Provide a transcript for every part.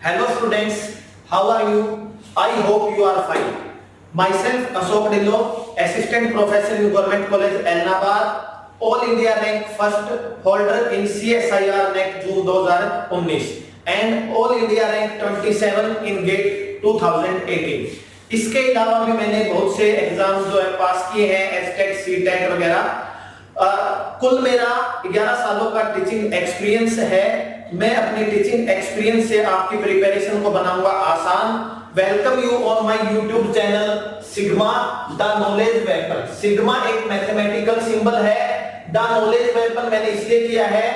Hello students, how are you? I hope you are fine. Myself Ashok Dillo, Assistant Professor in Government College Elnabad, All India rank first holder in CSIR NEC June 2019 and All India rank 27 in GATE 2018. इसके अलावा भी मैंने बहुत से exam जो है पास किए हैं, एस्टेट, सीटेट वगैरह। कुल मेरा 11 सालों का टीचिंग एक्सपीरियंस है। मैं अपनी टीचिंग एक्सपीरियंस से आपकी प्रिपरेशन को बनाऊंगा आसान। Welcome you on my YouTube channel sigma the knowledge weapon. Sigma एक मैथमेटिकल सिंबल है। द नॉलेज वेपन मैंने इसलिए किया है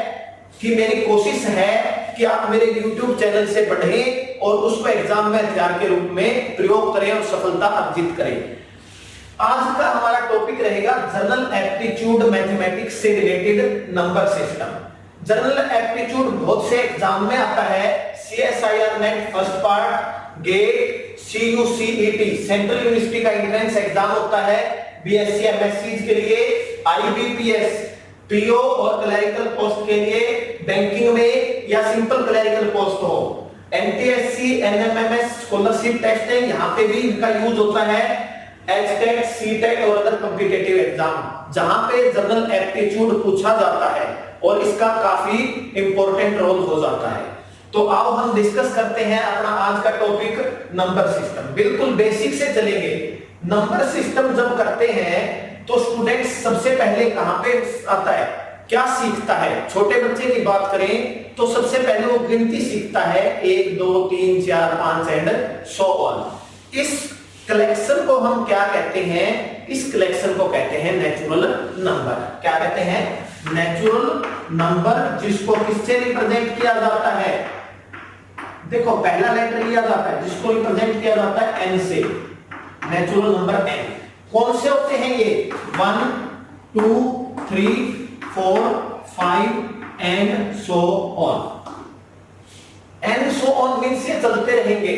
कि मेरी कोशिश है कि आप मेरे YouTube चैनल से पढ़ें और उसको एग्जाम में हथियार के रूप में प्रयोग करें और सफलता अर्जित करें। आज का हमारा टॉपिक रहेगा जनरल एप्टीट्यूड मैथमेटिक्स से related number system. General aptitude बहुत से एग्जाम में आता है। CSIR NET first part, GATE, CUCET central university का एंट्रेंस एग्जाम होता है BSc MSc के लिए, IBPS PO और क्लरिकल पोस्ट के लिए बैंकिंग में या सिंपल क्लरिकल पोस्ट हो। NTSC NMMS स्कॉलरशिप टेस्ट है, यहाँ पे भी इनका यूज होता है। HTET CTET और अदर कॉम्पिटिटिव एग्जाम जहां पे जनरल एप्टीट्यूड पूछा जाता है और इसका काफी इंपॉर्टेंट रोल हो जाता है। तो आओ हम डिस्कस करते हैं अपना आज का टॉपिक नंबर सिस्टम। बिल्कुल बेसिक से चलेंगे। नंबर सिस्टम जब करते हैं तो स्टूडेंट सबसे पहले कहां पे आता है, क्या सीखता है? छोटे बच्चे की बात करें तो सबसे पहले वो गिनती सीखता है 1 2 3 4 5 एंड सो ऑन। इस कलेक्शन को हम क्या कहते हैं? इस कलेक्शन को कहते हैं नेचुरल नंबर। क्या कहते हैं? नेचुरल नंबर, जिसको किससे रिप्रेजेंट किया जाता है? देखो पहला लेटर लिया जाता है जिसको रिप्रेजेंट किया जाता है n से। नेचुरल नंबर n कौन से होते हैं ये? 1 2 3 4 5 and so on. And so on means ये चलते रहेंगे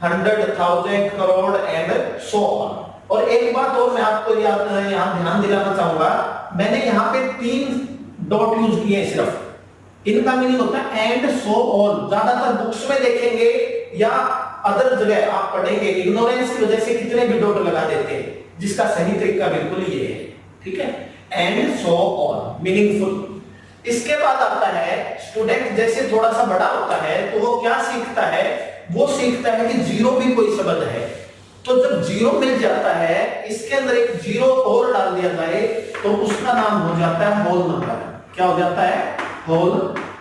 100 1000 करोड़ एंड सो ऑन। और एक बात और मैं आपको यहाँ ध्यान दिलाना चाहूंगा, मैंने यहाँ पे 3 डॉट यूज किए सिर्फ। इनका मीनिंग होता है एंड सो ऑन। ज्यादातर बुक्स में देखेंगे या अदर जगह आप पढ़ेंगे, इग्नोरेंस की वजह से कितने भी डॉट लगा देते हैं, जिसका सही तरीका बिल्कुल ये है। ठीक है, एंड सो ऑन मीनिंगफुल। इसके बाद आता है स्टूडेंट जैसे थोड़ा सा बड़ा होता है तो वो क्या सीखता है? वो सीखता है कि जीरो भी कोई शब्द है। तो जब जीरो मिल जाता है, इसके अंदर एक जीरो और डाल दिया जाए तो उसका नाम हो जाता है होल नंबर। क्या हो जाता है? होल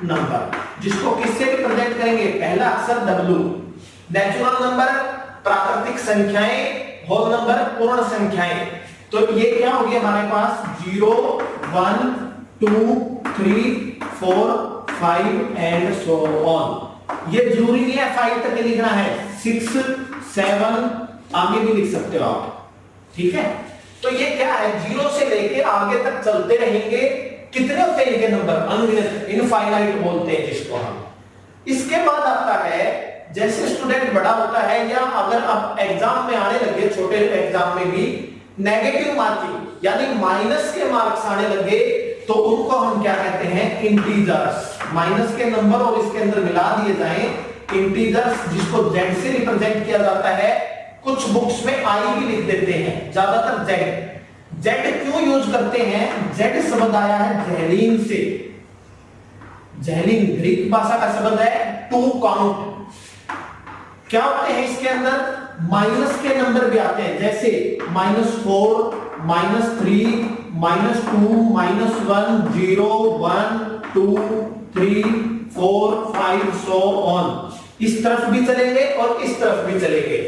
नंबर, जिसको किससे रिप्रेजेंट करेंगे? पहला अक्षर W। नेचुरल नंबर प्राकृतिक संख्याएं, होल नंबर पूर्ण संख्याएं। तो ये क्या हो गया हमारे पास? 0 1 2 3 4 5 एंड सो ऑन। ये जरूरी नहीं है 5 तक लिखना है, 6 7 आगे भी लिख सकते हो आप। ठीक है, तो ये क्या है? 0 से लेके आगे तक चलते रहेंगे। कितने होते हैं इनके नंबर? अनगिनत, इनफाइनाइट बोलते हैं जिसको हम। इसके बाद आता है जैसे स्टूडेंट बड़ा होता है या अगर आप एग्जाम में आने लगे, छोटे एग्जाम में भी नेगेटिव मार्किंग यानी माइनस के मार्क्स आने लगे तो उनको हम क्या कहते हैं? इंटीजर्स। माइनस के नंबर और इसके अंदर मिला दिए जाएं इंटीजर्स, जिसको z से रिप्रेजेंट किया जाता है। कुछ बुक्स में i भी लिख देते हैं, ज्यादातर z क्यों यूज करते हैं? z शब्द आया है जहलीन से। जहलीन ग्रीक भाषा का शब्द है टू काउंट। क्या होते हैं इसके अंदर? माइनस के नंबर भी आते हैं, जैसे -4 -3 -2 -1 0 1 2 3 4 5 सो ऑन। इस तरफ भी चलेंगे और इस तरफ भी चलेंगे।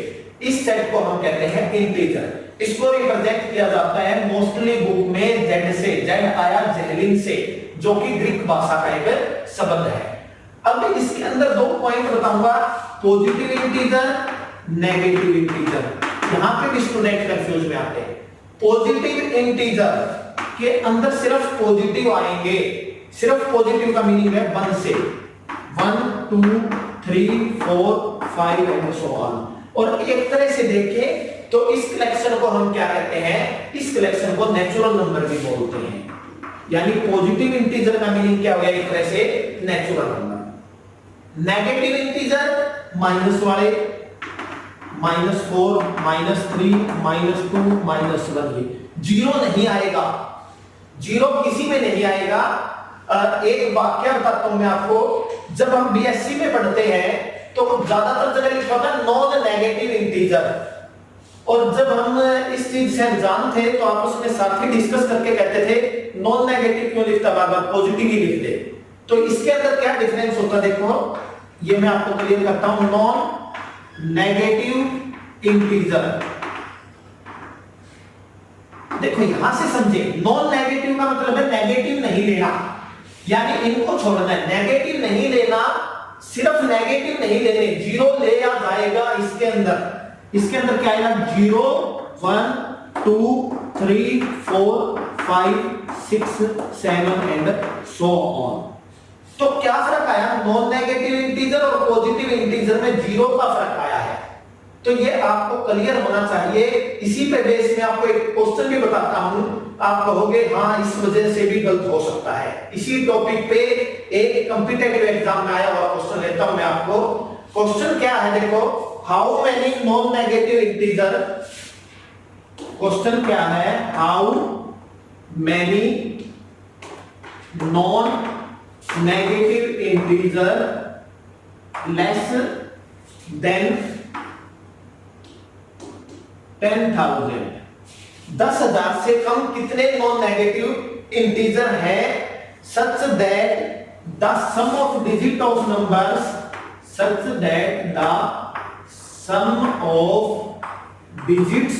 इस सेट को हम कहते हैं इंटीजर। इसको रिप्रेजेंट किया जाता है मोस्टली बुक में z से। z आया जहलीन से, जो कि ग्रीक भाषा का एक शब्द है। अब इसके अंदर 2 पॉइंट बताऊंगा, पॉजिटिव इंटीजर, नेगेटिव इंटीजर। यहां पे भी स्टूडेंट कंफ्यूज में आते हैं। पॉजिटिव इंटीजर के अंदर सिर्फ पॉजिटिव आएंगे। सिर्फ पॉजिटिव का मीनिंग है 1 से 1 2 3 4 5 एंड सो ऑन। और एक तरह से देखें तो इस कलेक्शन को हम क्या कहते हैं? इस कलेक्शन को नेचुरल नंबर भी बोलते हैं। यानी पॉजिटिव इंटीजर का मीनिंग क्या हो गया? एक तरह से natural number. Negative integer minus वाले, -4, -3, -2, -1, ये जीरो नहीं आएगा, जीरो किसी में नहीं आएगा। एक वाक्य बताता हूं मैं आपको, जब हम बीएससी में पढ़ते हैं तो ज्यादातर जगह लिखा होता है नॉन नेगेटिव इंटीजर, और जब हम इस चीज से अनजान थे तो आपस में साथी डिस्कस करके कहते थे नॉन नेगेटिव क्यों लिखता, बार बार पॉजिटिव ही लिख दे। तो इसके अंदर क्या डिफरेंस होता है, देखो ये मैं आपको क्लियर करता हूं। नॉन नेगेटिव इंटीजर, देखो यहां से समझे, नॉन नेगेटिव का मतलब है नेगेटिव नहीं लेना, यानी इनको छोड़ना है, नेगेटिव नहीं लेना, सिर्फ नेगेटिव नहीं लेने, जीरो ले आ जाएगा इसके अंदर। इसके अंदर क्या आएगा, 0, 1, 2, 3, 4, 5, 6, 7 एंड सो ऑन। तो क्या फर्क आया, नॉन नेगेटिव इंटीजर और पॉजिटिव इंटीजर में जीरो का फर्क आया है। तो ये आपको क्लियर होना चाहिए। इसी पे बेस में आपको एक क्वेश्चन भी बताता हूं, आप कहोगे हाँ इस वजह से भी गलत हो सकता है। इसी टॉपिक पे एक कॉम्पिटिटिव एग्जाम में आया हुआ क्वेश्चन लेता हूं मैं आपको। क्वेश्चन क्या है, देखो, how many non negative integer, question क्या है, how many non negative integer less than 10,000, 10,000 से कम कितने नॉन नेगेटिव इंटीजर है, such that the sum of digit of numbers, such that the sum of digits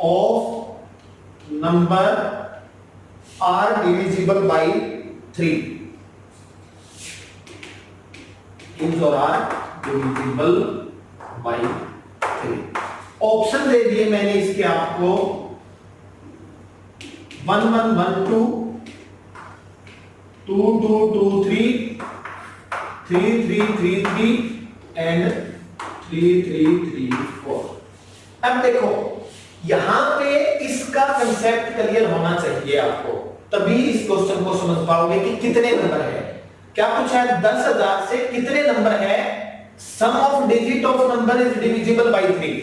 of number are divisible by 3, इंच और are divisible by 3। Option दे दिए मैंने इसके आपको 1 1 1 2, 2 2 2 3, 3 3 3 3 एंड 3 3 3 4। अब देखो यहां पे इसका कंसेप्ट क्लियर होना चाहिए आपको, तभी इस क्वेश्चन को समझ पाओगे कि कितने नंबर है। क्या पूछा है, 10,000 से कितने नंबर है, sum of digit of number is divisible by 3।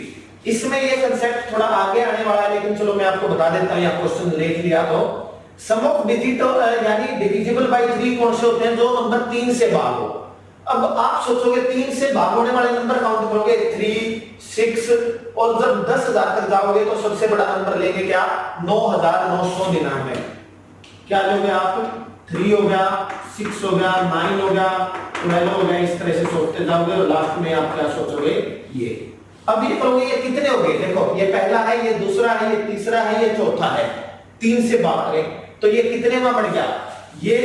इसमें ये कंसेप्ट थोड़ा आगे आने वाला है, लेकिन चलो मैं आपको बता देता हूं, यहां क्वेश्चन लिख लिया। तो सम ऑफ डिजिट यानी डिविजिबल बाय 3 कौन से होते हैं, जो नंबर 3 से भाग हो। अब आप सोचोगे 3 से भाग होने वाले नंबर काउंट करोगे 3, 6, और जब 10,000 तक जाओगे तो सबसे बड़ा नंबर लेंगे क्या, 9,999। क्या लोगे आप, 3 हो गया, 6 हो गया, 9 हो गया, 12 हो गया, इस तरह से सोचते जाओगे और लास्ट में आप क्या सोचोगे, ये। अब ये करोगे, ये कितने हो गए, देखो ये पहला है, ये दूसरा है, ये तीसरा है, ये चौथा है, 3 से भाग रहे, तो ये कितने में बढ़ गया, ये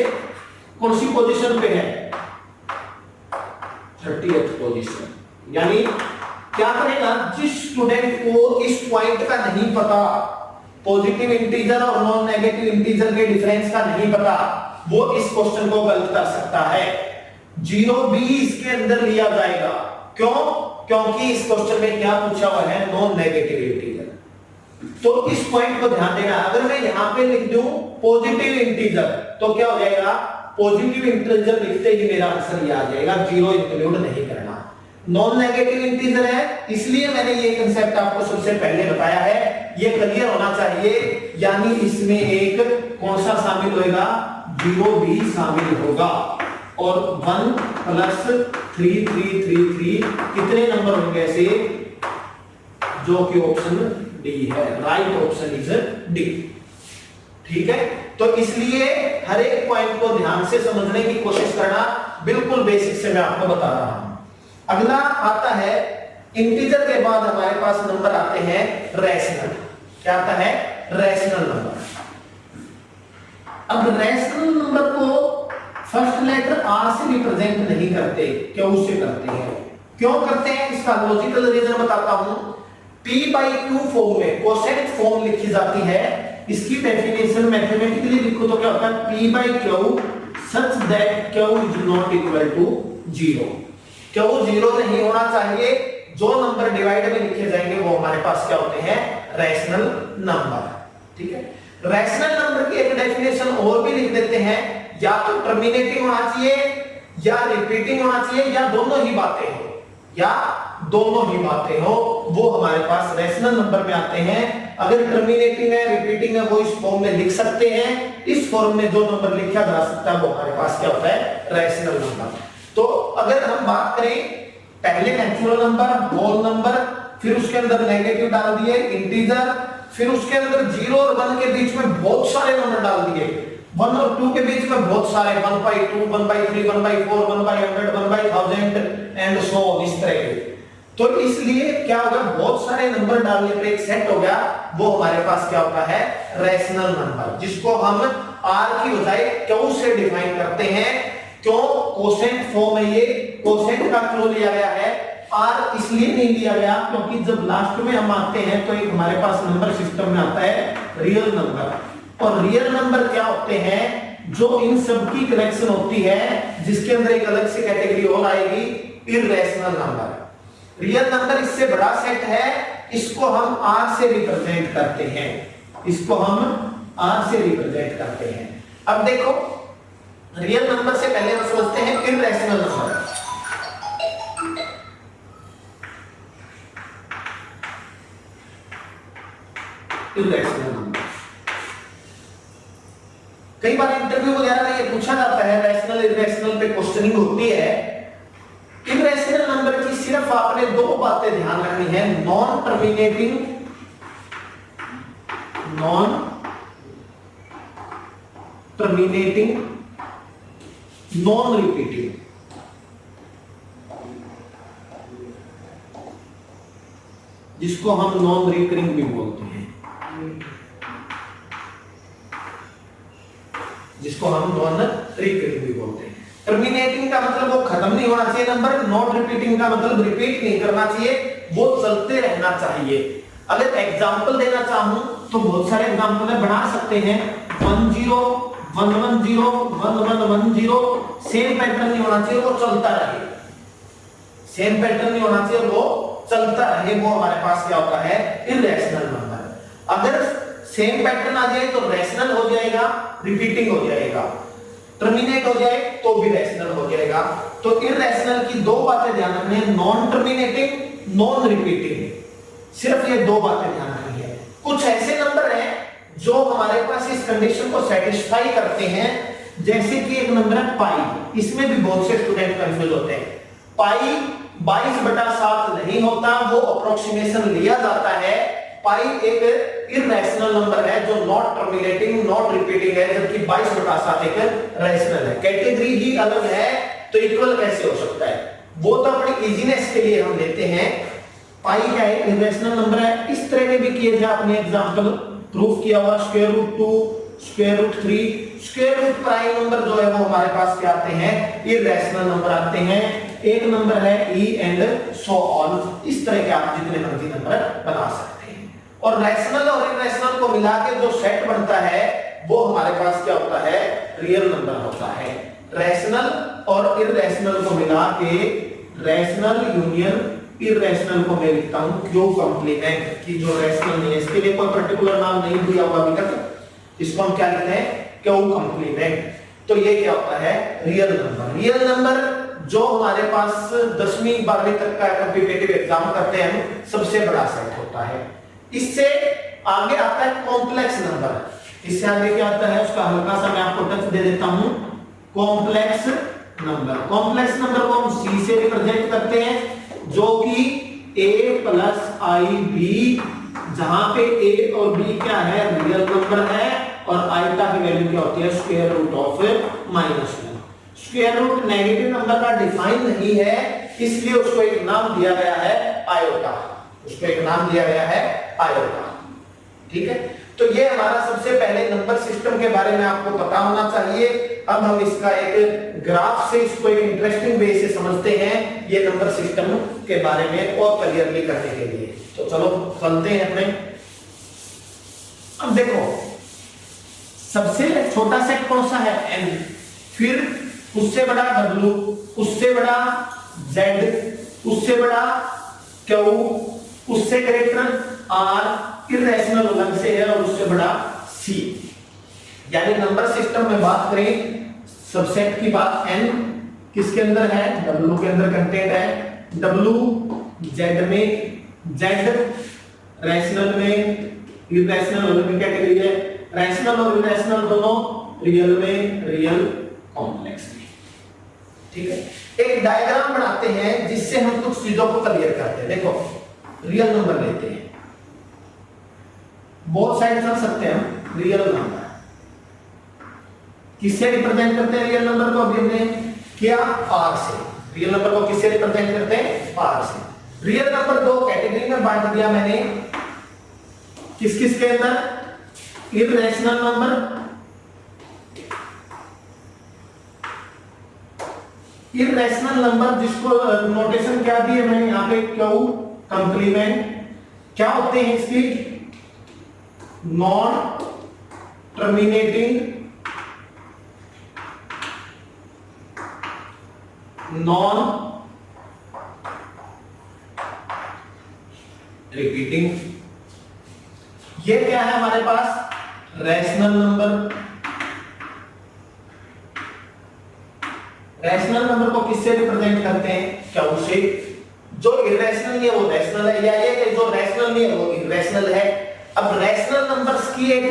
कौन सी पोजीशन पे है, 30th पोजीशन। यानी क्या करेगा, जिस स्टूडेंट को इस पॉइंट का नहीं पता, पॉजिटिव इंटीजर और नॉन नेगेटिव इंटीजर के डिफरेंस का नहीं पता, वो इस क्वेश्चन को गलत कर सकता है। 0 भी इसके अंदर लिया जाएगा, क्यों, क्योंकि इस क्वेश्चन में क्या पूछा हुआ है, नॉन नेगेटिव इंटीजर। तो इस पॉइंट को ध्यान देना। अगर मैं यहां पे लिख दूं पॉजिटिव इंटीजर तो क्या हो जाएगा, पॉजिटिव इंटीजर लिखते ही मेरा आंसर ये आ जाएगा, 0 इंक्लूड नहीं करना। नॉन नेगेटिव इंटीजर है, इसलिए मैंने ये कंसेप्ट आपको सबसे पहले बताया है, ये क्लियर होना चाहिए। यानी इसमें एक कौन सा शामिल होगा, 0 भी शामिल होगा, और 1 + 3 3 3 3 कितने नंबर होंगे ऐसे, जो कि ऑप्शन डी है, राइट ऑप्शन इज डी। ठीक है, तो इसलिए हर एक पॉइंट को ध्यान से समझने की कोशिश करना, बिल्कुल बेसिक से मैं आपको बता रहा हूं। अगला आता है, इंटीजर के बाद हमारे पास नंबर आते हैं रैशनल। क्या आता है, रैशनल नंबर। अब रैशनल नंबर को फर्स्ट लेटर आर से रिप्रेजेंट नहीं करते, क्यू से करते हैं। क्यों करते हैं, इसका लॉजिकल रीजन बताता हूं। p/q फॉर्म में कोसेंट फॉर्म लिखी जाती है, इसकी डेफिनेशन मैथमेटिकली लिखो तो क्या होता है, p/q such that q is not equal to 0। q 0 नहीं होना चाहिए, जो नंबर डिवाइड में लिखे जाएंगे वो हमारे पास क्या होते हैं, रैशनल नंबर। ठीक है, रैशनल नंबर की एक डेफिनेशन और भी लिख देते हैं, या तो टर्मिनेटिंग होना चाहिए या रिपीटिंग होना चाहिए या दोनों ही बातें हो, या दोनों ही बातें हो, वो हमारे पास रैशनल नंबर में आते हैं। अगर टर्मिनेटिंग है, रिपीटिंग है, वो इस फॉर्म में लिख सकते हैं। इस फॉर्म में जो नंबर लिखा जा सकता है वो हमारे पास क्या होता है, रैशनल नंबर। तो अगर हम बात करें पहले नेचुरल नंबर, होल नंबर, फिर उसके अंदर नेगेटिव डाल दिए, इंटीजर, फिर उसके अंदर 0 और 1 के बीच में बहुत सारे नंबर डाल दिए, 1 और 2 के बीच में बहुत सारे 1/2, 1/3, 1/4, 1/100, 1/1000 एंड सो इस तरह के। तो इसलिए क्या होगा, बहुत सारे नंबर डालने पर एक सेट हो गया, वो हमारे पास क्या होता है, रैशनल नंबर, जिसको हम r की बजाय क्यों से डिफाइन करते हैं। क्यों, कोसेंट फॉर्म है ये, कोसेंट का क्यों लिया गया है, r इसलिए नहीं लिया गया क्योंकि जब लास्ट में हम आते हैं तो एक हमारे पास नंबर सिस्टम में आता है रियल नंबर, और रियल नंबर क्या होते हैं, जो इन सब की कलेक्शन होती है, जिसके अंदर एक अलग से कैटेगरी और आएगी, इररेशनल नंबर। रियल नंबर इससे बड़ा सेट है, इसको हम r से रिप्रेजेंट करते हैं, इसको हम r से रिप्रेजेंट करते हैं। अब देखो, रियल नंबर से पहले हम समझते हैं इररेशनल नंबर। इररेशनल नंबर कई बार इंटरव्यू वगैरह में ये पूछा जाता है, रैशनल इररेशनल पे क्वेश्चनिंग होती है। इररेशनल नंबर की सिर्फ आपने दो बातें ध्यान रखनी है, non terminating, non terminating, non repeating. जिसको हम नॉन रिकरिंग भी बोलते हैं, जिसको हम नॉन रिकरिंग भी बोलते हैं। टर्मिनेटिंग का मतलब वो खत्म नहीं होना चाहिए नंबर, नॉन रिपीटिंग का मतलब रिपीट नहीं करना चाहिए, वो चलते रहना चाहिए। अगर एग्जांपल देना चाहूं तो बहुत सारे एग्जांपल है, बना सकते हैं 10 110 1110, सेम पैटर्न नहीं होना चाहिए, वो चलता रहे, सेम पैटर्न नहीं होना चाहिए, वो चलता रहे, वो हमारे पास क्या होता है, इररेशनल नंबर। अगर सेम पैटर्न आ जाए तो रैशनल हो जाएगा, रिपीटिंग हो जाएगा, टर्मिनेट हो जाए तो भी रैशनल हो जाएगा। तो इररेशनल की दो बातें ध्यान रखनी है, नॉन टर्मिनेटिंग, नॉन रिपीटिंग, सिर्फ ये दो बातें ध्यान रखनी है। कुछ ऐसे नंबर हैं जो हमारे पास इस कंडीशन को सेटिस्फाई करते हैं, जैसे कि एक नंबर है पाई, इसमें भी बहुत से स्टूडेंट कंफ्यूज होते हैं। पाई 22/7 नहीं होता, वो अप्रोक्सीमेशन लिया जाता है। पाई एक इररेशनल नंबर है जो नॉट टर्मिनेटिंग, नॉट रिपीटिंग है, जबकि 22/7 एक रैशनल है। कैटेगरी ही अलग है तो इक्वल कैसे हो सकता है, वो तो अपनी इजीनेस के लिए हम लेते हैं। पाई क्या है, इररेशनल नंबर है। इस तरह के भी किए थे आपने एग्जांपल, प्रूफ किया हुआ √2, √3, √ प्राइम नंबर जो है वो हमारे पास क्या आते हैं, इररेशनल नंबर आते हैं। एक नंबर है e एंड सो ऑन, इस तरह के आप जितने मर्जी नंबर बना सकते हैं। और रैशनल और इररेशनल को मिला के जो सेट बनता है वो हमारे पास क्या होता है, रियल नंबर होता है। रैशनल और इररेशनल को मिला के रैशनल यूनियन इररेशनल को मैं लिखता हूं क्यू कंप्लीमेंट, की जो रैशनल नहीं है, इसके लिए कोई पर्टिकुलर नाम नहीं दिया हुआ अभी तक, इसको हम क्या लिखते हैं, क्यू कंप्लीमेंट। तो ये क्या होता है, रियल नंबर। रियल नंबर जो हमारे पास 10वीं 12वीं तक का कॉम्पिटिटिव एग्जाम करते हैं, सबसे बड़ा सेट होता है। इससे आगे आता है कॉम्प्लेक्स नंबर। इससे आगे क्या आता है, उसका हल्का सा मैं आपको टच दे देता हूं, कॉम्प्लेक्स नंबर। कॉम्प्लेक्स नंबर को हम सी से रिप्रेजेंट करते हैं, जो कि a + ib, जहां पे a और b क्या है, रियल नंबर है, और आइटा की वैल्यू क्या होती है, √(-1). स्क्वायर रूट नेगेटिव नंबर का डिफाइन नहीं है, इसलिए उसको एक नाम दिया गया है आयोटा, उसको एक नाम दिया गया है आयोटा। ठीक है, तो ये हमारा सबसे पहले नंबर सिस्टम के बारे में आपको पता होना चाहिए। अब हम इसका एक ग्राफ से इसको एक इंटरेस्टिंग वे से समझते हैं, ये नंबर सिस्टम के बारे में और क्लियरली करने के लिए। तो चलो चलते हैं अपने। अब देखो, सबसे छोटा सेट कौन सा है, n, फिर उससे बड़ा w, उससे बड़ा z, उससे बड़ा q, उससे ग्रेटर r, इररेशनल अलग से है, और उससे बड़ा c। यानी नंबर सिस्टम में बात करें, सबसेट की बात n, किसके अंदर है, W के अंदर कंटेंट है। W Z में, Z रैशनल में, इरेशनल और में कैटेगरी है, रैशनल और इरेशनल दोनों रियल में, रियल कॉम्प्लेक्स में। ठीक है, एक डायग्राम बनाते हैं जिससे हम कुछ चीजों को क्लियर करते हैं। देखो रियल नंबर लेते हैं, बोथ साइड चल सकते हैं हम। रियल नंबर किससे रिप्रेजेंट करते हैं रियल नंबर को, अभी हमने किया आर से। रियल नंबर को किससे रिप्रेजेंट करते हैं, आर से। रियल नंबर दो कैटेगरी में बांट दिया मैंने, किस किस के अंदर, इरेशनल नंबर, इरेशनल नंबर जिसको नोटेशन क्या दी है मैंने यहाँ पे, क्यू कंप्लीमेंट। क्या होते हैं इसकी, नॉन टर्मिनेटिंग, नॉन रिपीटिंग। ये क्या है हमारे पास, रैशनल नंबर। रैशनल नंबर को किससे रिप्रेजेंट करते हैं, क्यू से। जो इरेशनल है वो रैशनल है, या ये कि जो रैशनल नहीं है वो इरेशनल है। अब रैशनल नंबर्स की एक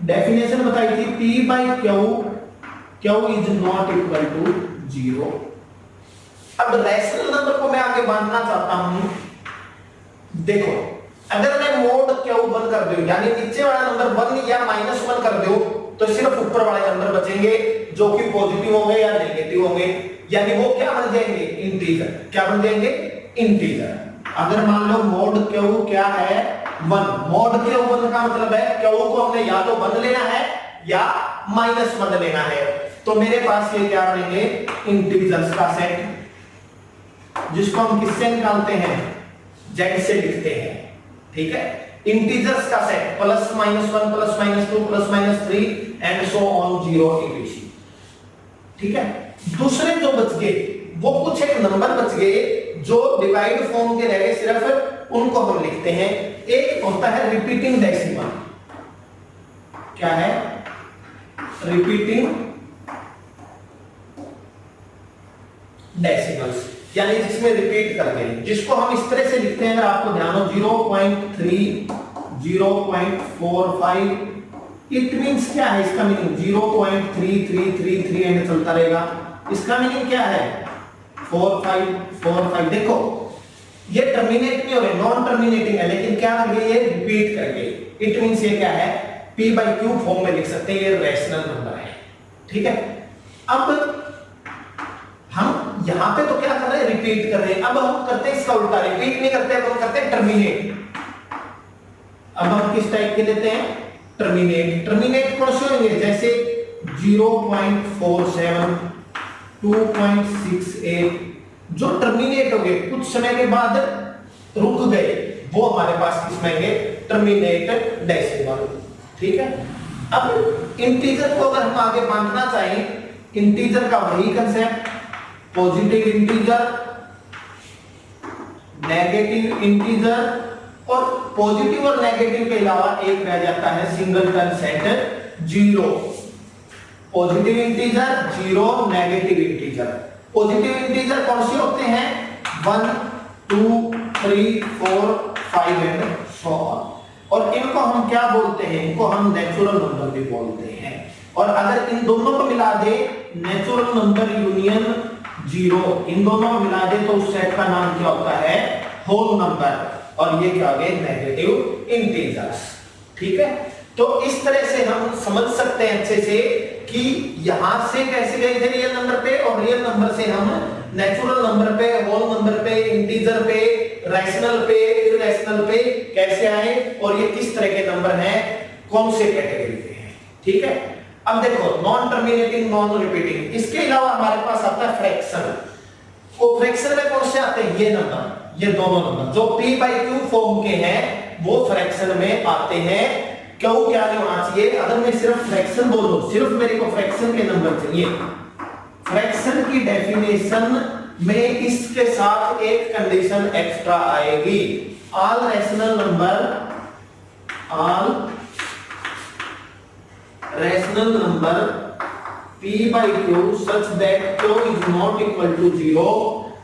डेफिनेशन बताई थी, P by Q, Q is not equal to 0। अब रैशनल नंबर को मैं आगे बांटना चाहता हूं। देखो अगर मैं मोड Q 1 कर दूं, यानी नीचे वाला नंबर 1 या -1 कर दूं, तो सिर्फ ऊपर वाले नंबर बचेंगे जो कि पॉजिटिव होंगे या नेगेटिव होंगे, यानी वो क्या बन जाएंगे, इंटीजर। क्या बन जाएंगे, इंटीजर। अगर मान लो मोड Q क्या है, 1। मोड Q 1 का मतलब है Q को हमने या तो 1 लेना है या -1 लेना है। तो मेरे पास ये क्या बनेंगे, इंटीजर्स का सेट, जिसको हम किससे निकालते हैं, Z से लिखते हैं। ठीक है, इंटीजर्स का set, +-1 +-2 +-3 and so on 0 etc। ठीक है, दूसरे जो बच गए वो कुछ एक नंबर बच गए जो डिवाइड फॉर्म के रह गए, सिर्फ उनको हम लिखते हैं। एक होता है रिपीटिंग डेसिमल। क्या है, रिपीटिंग डेसिमल्स, यानी जिसमें रिपीट करते हैं, जिसको हम इस तरह से लिखते हैं। अगर आपको ध्यान हो, 0.3 0.45, इट मींस क्या है इसका मीनिंग, 0.3333 एंड चलता रहेगा। इसका मीनिंग क्या है, 4545। देखो ये टर्मिनेट नहीं हो रहे, नॉन टर्मिनेटिंग है, लेकिन क्या कर गए, ये रिपीट कर गए। इट मींस ये क्या है, P by Q फॉर्म में लिख सकते हैं, ये रैशनल नंबर है। ठीक है, अब हम यहां पे तो क्या कर रहे हैं, रिपीट कर रहे हैं। अब हम करते हैं इसका उल्टा, रिपीट नहीं करते, अब हम करते हैं टर्मिनेट। अब हम किस टाइप के लेते हैं, टर्मिनेट। टर्मिनेट कौन से होंगे, जैसे 0.47 2.68, जो टर्मिनेट हो गए, कुछ समय के बाद रुक गए, वो हमारे पास किस में आएंगे, टर्मिनेट डेसिमल। ठीक है, अब इंटीजर को अगर हम आगे बांटना चाहें, इंटीजर का वही concept, positive integer, negative integer, और पॉजिटिव और नेगेटिव के अलावा एक रह जाता है singleton set 0। Positive integer 0, negative integer. Positive integer कौन से होते हैं, 1 2 3 4 5 एंड सो ऑन। और इनको हम क्या बोलते हैं, इनको हम नेचुरल नंबर भी बोलते हैं। और अगर इन दोनों को मिला दे, नेचुरल नंबर यूनियन 0, इन दोनों को मिला दे, तो उस सेट का नाम क्या होता है, होल नंबर। और ये क्या हो गए, नेगेटिव इंटीजर्स। ठीक है, तो इस तरह से हम समझ सकते हैं अच्छे से कि यहां से कैसे गए थे रियल नंबर पे, और रियल नंबर से हम नेचुरल नंबर पे, होल नंबर पे, इंटीजर पे, रैशनल पे, इररेशनल पे कैसे आए, और ये किस तरह के नंबर हैं, कौन से कैटेगरी के हैं। ठीक है, अब देखो नॉन टर्मिनेटिंग, नॉन रिपीटिंग, इसके अलावा हमारे पास आता है फ्रैक्शन। वो फ्रैक्शन में कौन से आते हैं, ये नंबर, ये दोनों नंबर जो P by Q फॉर्म के हैं वो फ्रैक्शन में आते हैं। क्यों, क्या नहीं होना चाहिए, अगर मैं सिर्फ फ्रैक्शन बोलूं, सिर्फ मेरे को फ्रैक्शन के नंबर चाहिए, फ्रैक्शन की डेफिनेशन में इसके साथ एक कंडीशन एक्स्ट्रा आएगी, all rational number, all rational number P by Q such that Q is not equal to 0।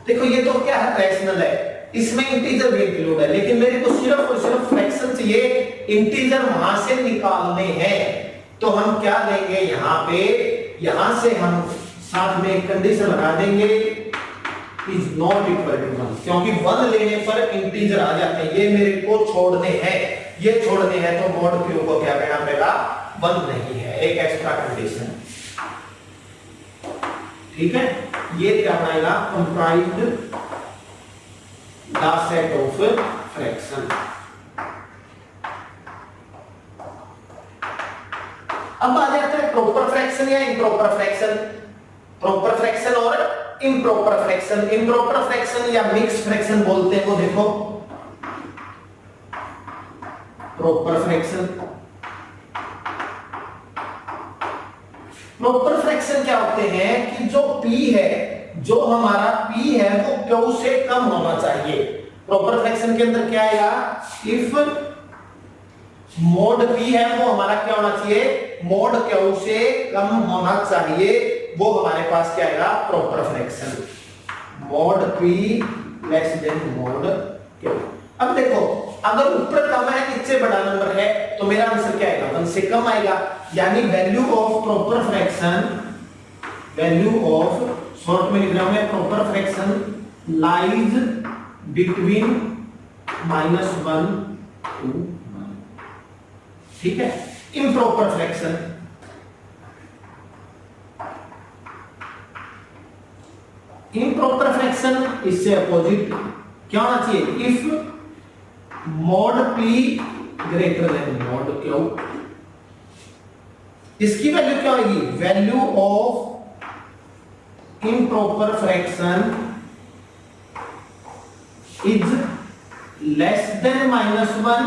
देखो ये तो क्या है, रैशनल है, इसमें इंटीजर भी इंक्लूड है, लेकिन मेरे को सिर्फ और सिर्फ फ्रैक्शन चाहिए, इंटीजर वहां से निकालने हैं। तो हम क्या देंगे यहाँ पे, यहां से हम साथ में एक कंडीशन लगा देंगे इज नॉट इक्वल टू 1, क्योंकि 1 लेने पर इंटीजर आ जाते हैं, ये मेरे को छोड़ने हैं, ये छोड़ने हैं, तो मॉड Q को क्या कहना पड़ेगा, 1 नहीं है, एक एक्स्ट्रा कंडीशन। ठीक है, ये क्या बनाएगा, comprised the set of fraction. अब आ जाता है प्रॉपर फ्रैक्शन या इम्प्रॉपर फ्रैक्शन। प्रॉपर फ्रैक्शन और इम्प्रॉपर फ्रैक्शन, इम्प्रॉपर फ्रैक्शन या मिक्स फ्रैक्शन बोलते हैं वो, देखो प्रॉपर फ्रैक्शन, प्रॉपर फ्रैक्शन क्या होते हैं कि जो P है, जो हमारा P है वो Q से कम होना चाहिए। प्रॉपर फ्रैक्शन के अंदर क्या आएगा, इफ मोड P है वो हमारा क्या होना चाहिए, मोड Q से कम होना चाहिए, वो हमारे पास क्या आएगा, proper fraction. Mode P less than mode Q। अब देखो अगर ऊपर कम है नीचे बड़ा नंबर है तो मेरा आंसर क्या आएगा, 1 से कम आएगा, यानी value of proper fraction, value of short में लिख रहा हूं मैं, proper fraction lies between -1 to 1। ठीक है, इम्प्रॉपर फ्रैक्शन, इम्प्रॉपर फ्रैक्शन इससे अपोजिट क्या होना चाहिए, if mode P greater than mode Q। इसकी वैल्यू क्या होगी, value of improper fraction is less than -1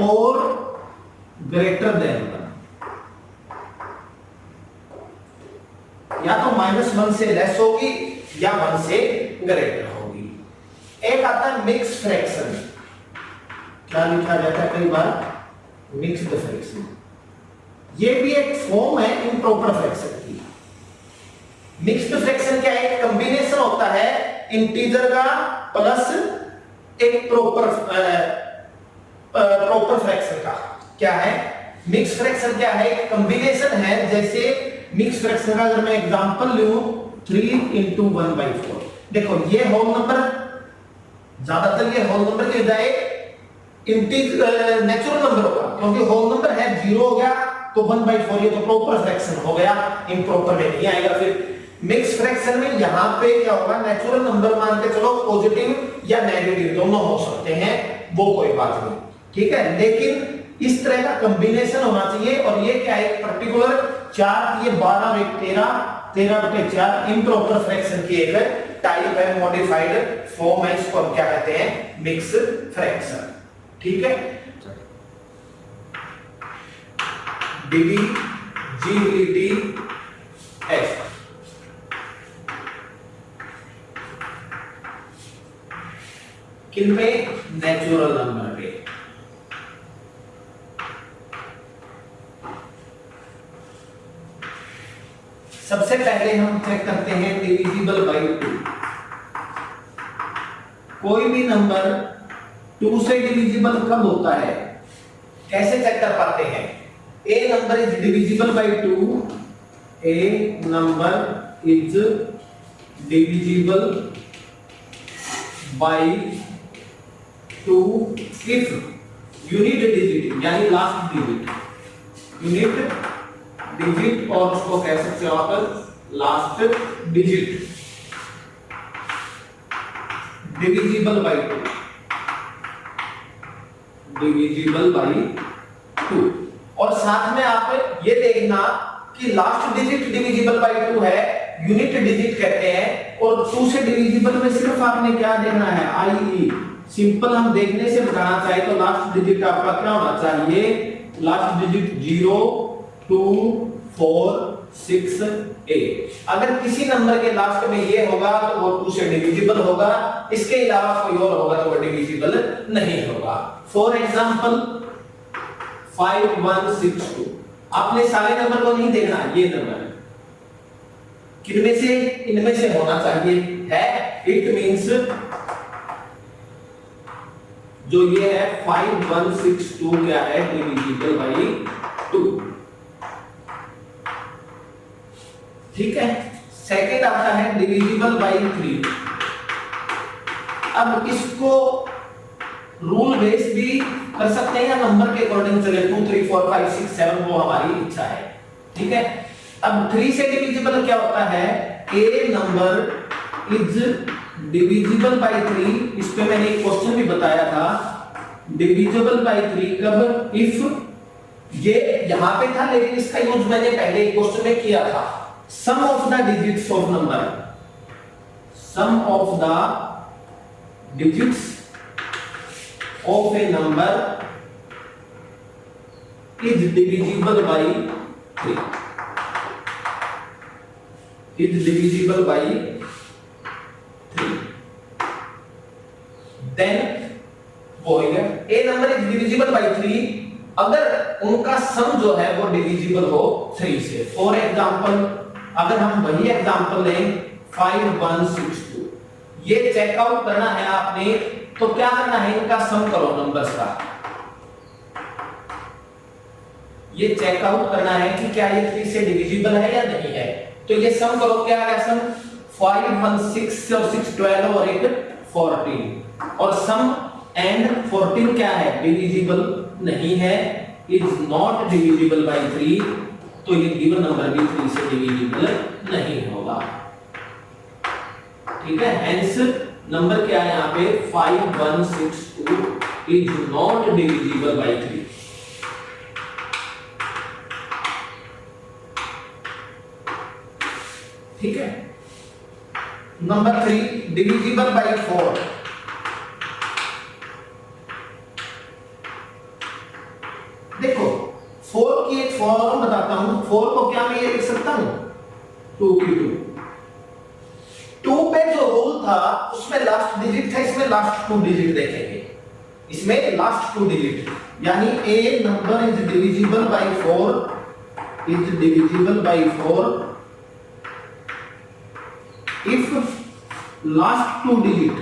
और ग्रेटर देन 1। या तो -1 से लेस होगी या 1 से ग्रेटर होगी। एक आता है मिक्स फ्रैक्शन, क्या लिखा जाता है कई बार, मिक्स्ड फ्रैक्शन। ये भी एक फॉर्म है इम्प्रॉपर फ्रैक्शन की। मिक्स्ड फ्रैक्शन क्या है, एक कॉम्बिनेशन होता है इंटीजर का प्लस एक प्रॉपर फ्रैक्शन का। क्या है मिक्स फ्रैक्शन, क्या है, एक कॉम्बिनेशन है। जैसे मिक्स फ्रैक्शन का अगर मैं एग्जांपल लूं 3 × 1/4, देखो ये होल नंबर, ज्यादातर ये होल नंबर के बजाय इंटीजर नेचुरल नंबर होगा, क्योंकि होल नंबर है 0 हो गया तो 1/4 ये तो प्रॉपर फ्रैक्शन हो गया, इम्प्रॉपर में नहीं आएगा। फिर मिक्स फ्रैक्शन में यहां पे क्या होगा, नेचुरल नंबर मान के चलो, पॉजिटिव या नेगेटिव दोनों हो सकते हैं, वो कोई बात नहीं, ठीक है, लेकिन इस तरह का कॉम्बिनेशन होना चाहिए। और ये क्या है, पर्टिकुलर 4, ये 12 और 1 13, 13/4 इम्प्रॉपर फ्रैक्शन की एक टाइप है, मॉडिफाइड फॉर्म है, इसको हम क्या कहते हैं, मिक्स फ्रैक्शन। ठीक है, डिविजिबिलिटी एस, किन पे, नेचुरल नंबर पे। सबसे पहले हम चेक करते हैं डिविजिबल बाय 2। कोई भी नंबर 2 से डिविजिबल कब होता है, कैसे चेक कर पाते हैं, a number is divisible by 2, a number is divisible by 2 if unit digit, यानी लास्ट डिजिट, यूनिट डिजिट, और उसको कह सकते हो आप last digit divisible by 2, divisible by 2। और साथ में आप ये देखना कि लास्ट डिजिट डिविजिबल बाय 2 है, यूनिट डिजिट कहते हैं, और 2 से डिविजिबल में सिर्फ आपने क्या देखना है, आई। सिंपल हम देखने से बताना चाहे तो लास्ट डिजिट आपका क्या होना चाहिए, लास्ट डिजिट 0 2 4 6 8। अगर किसी नंबर के लास्ट में ये होगा तो वो 2 से डिविजिबल होगा, इसके अलावा कोई और होगा तो वो डिविजिबल नहीं होगा। फॉर एग्जांपल 5162, आपने सारे नंबर को नहीं देखना, ये नंबर किनमें से, इनमें से होना चाहिए है। इट मींस जो ये है 5162 क्या है, डिविजिबल बाई 2। ठीक है। सेकंड आता है डिविजिबल बाई 3। अब इसको रूल बेस भी कर सकते हैं या नंबर के अकॉर्डिंग चले, 2 3 4 5 6 7 वो हमारी इच्छा है। ठीक है। अब 3 से डिविजिबल क्या होता है, a number is divisible by 3। इस पे मैंने एक क्वेश्चन भी बताया था, डिविजिबल बाई 3 कब, इफ ये यहां पे था लेकिन इसका यूज मैंने पहले एक क्वेश्चन में किया था, sum of the digits of number, sum of the digits of a number is divisible by 3, is divisible by 3। Then वो हो गया a number is divisible by 3 अगर उनका सम जो है वो डिविजिबल हो 3 से। फॉर एग्जांपल अगर हम वही एग्जांपल लें 5162, ये चेकआउट करना है आपने, तो क्या करना है, इनका सम करो नंबर्स का, ये चेकआउट करना है कि क्या ये 3 से डिविजिबल है या नहीं है। तो ये सम करो, क्या आ गया सम, 5 1 6 और 6 12 और एक 14, और सम एंड 14 क्या है, डिविजिबल नहीं है, इज नॉट डिविजिबल बाई 3, तो ये गिवन नंबर भी 3 से डिविजिबल नहीं होगा। ठीक है। हेंस नंबर क्या है यहाँ पे, 5162 इज नॉट डिविजिबल बाई 3। ठीक है। Number 3 divisible by 4। देखो 4 की एक फॉर्म बताता हूं, 4 को क्या मैं ये लिख सकता हूं, 2 की 2 पे जो रूल था उसमें लास्ट डिजिट था, इसमें लास्ट 2 डिजिट देखेंगे, इसमें लास्ट 2 डिजिट, यानी a number is divisible by 4, is divisible by 4 if last 2 digit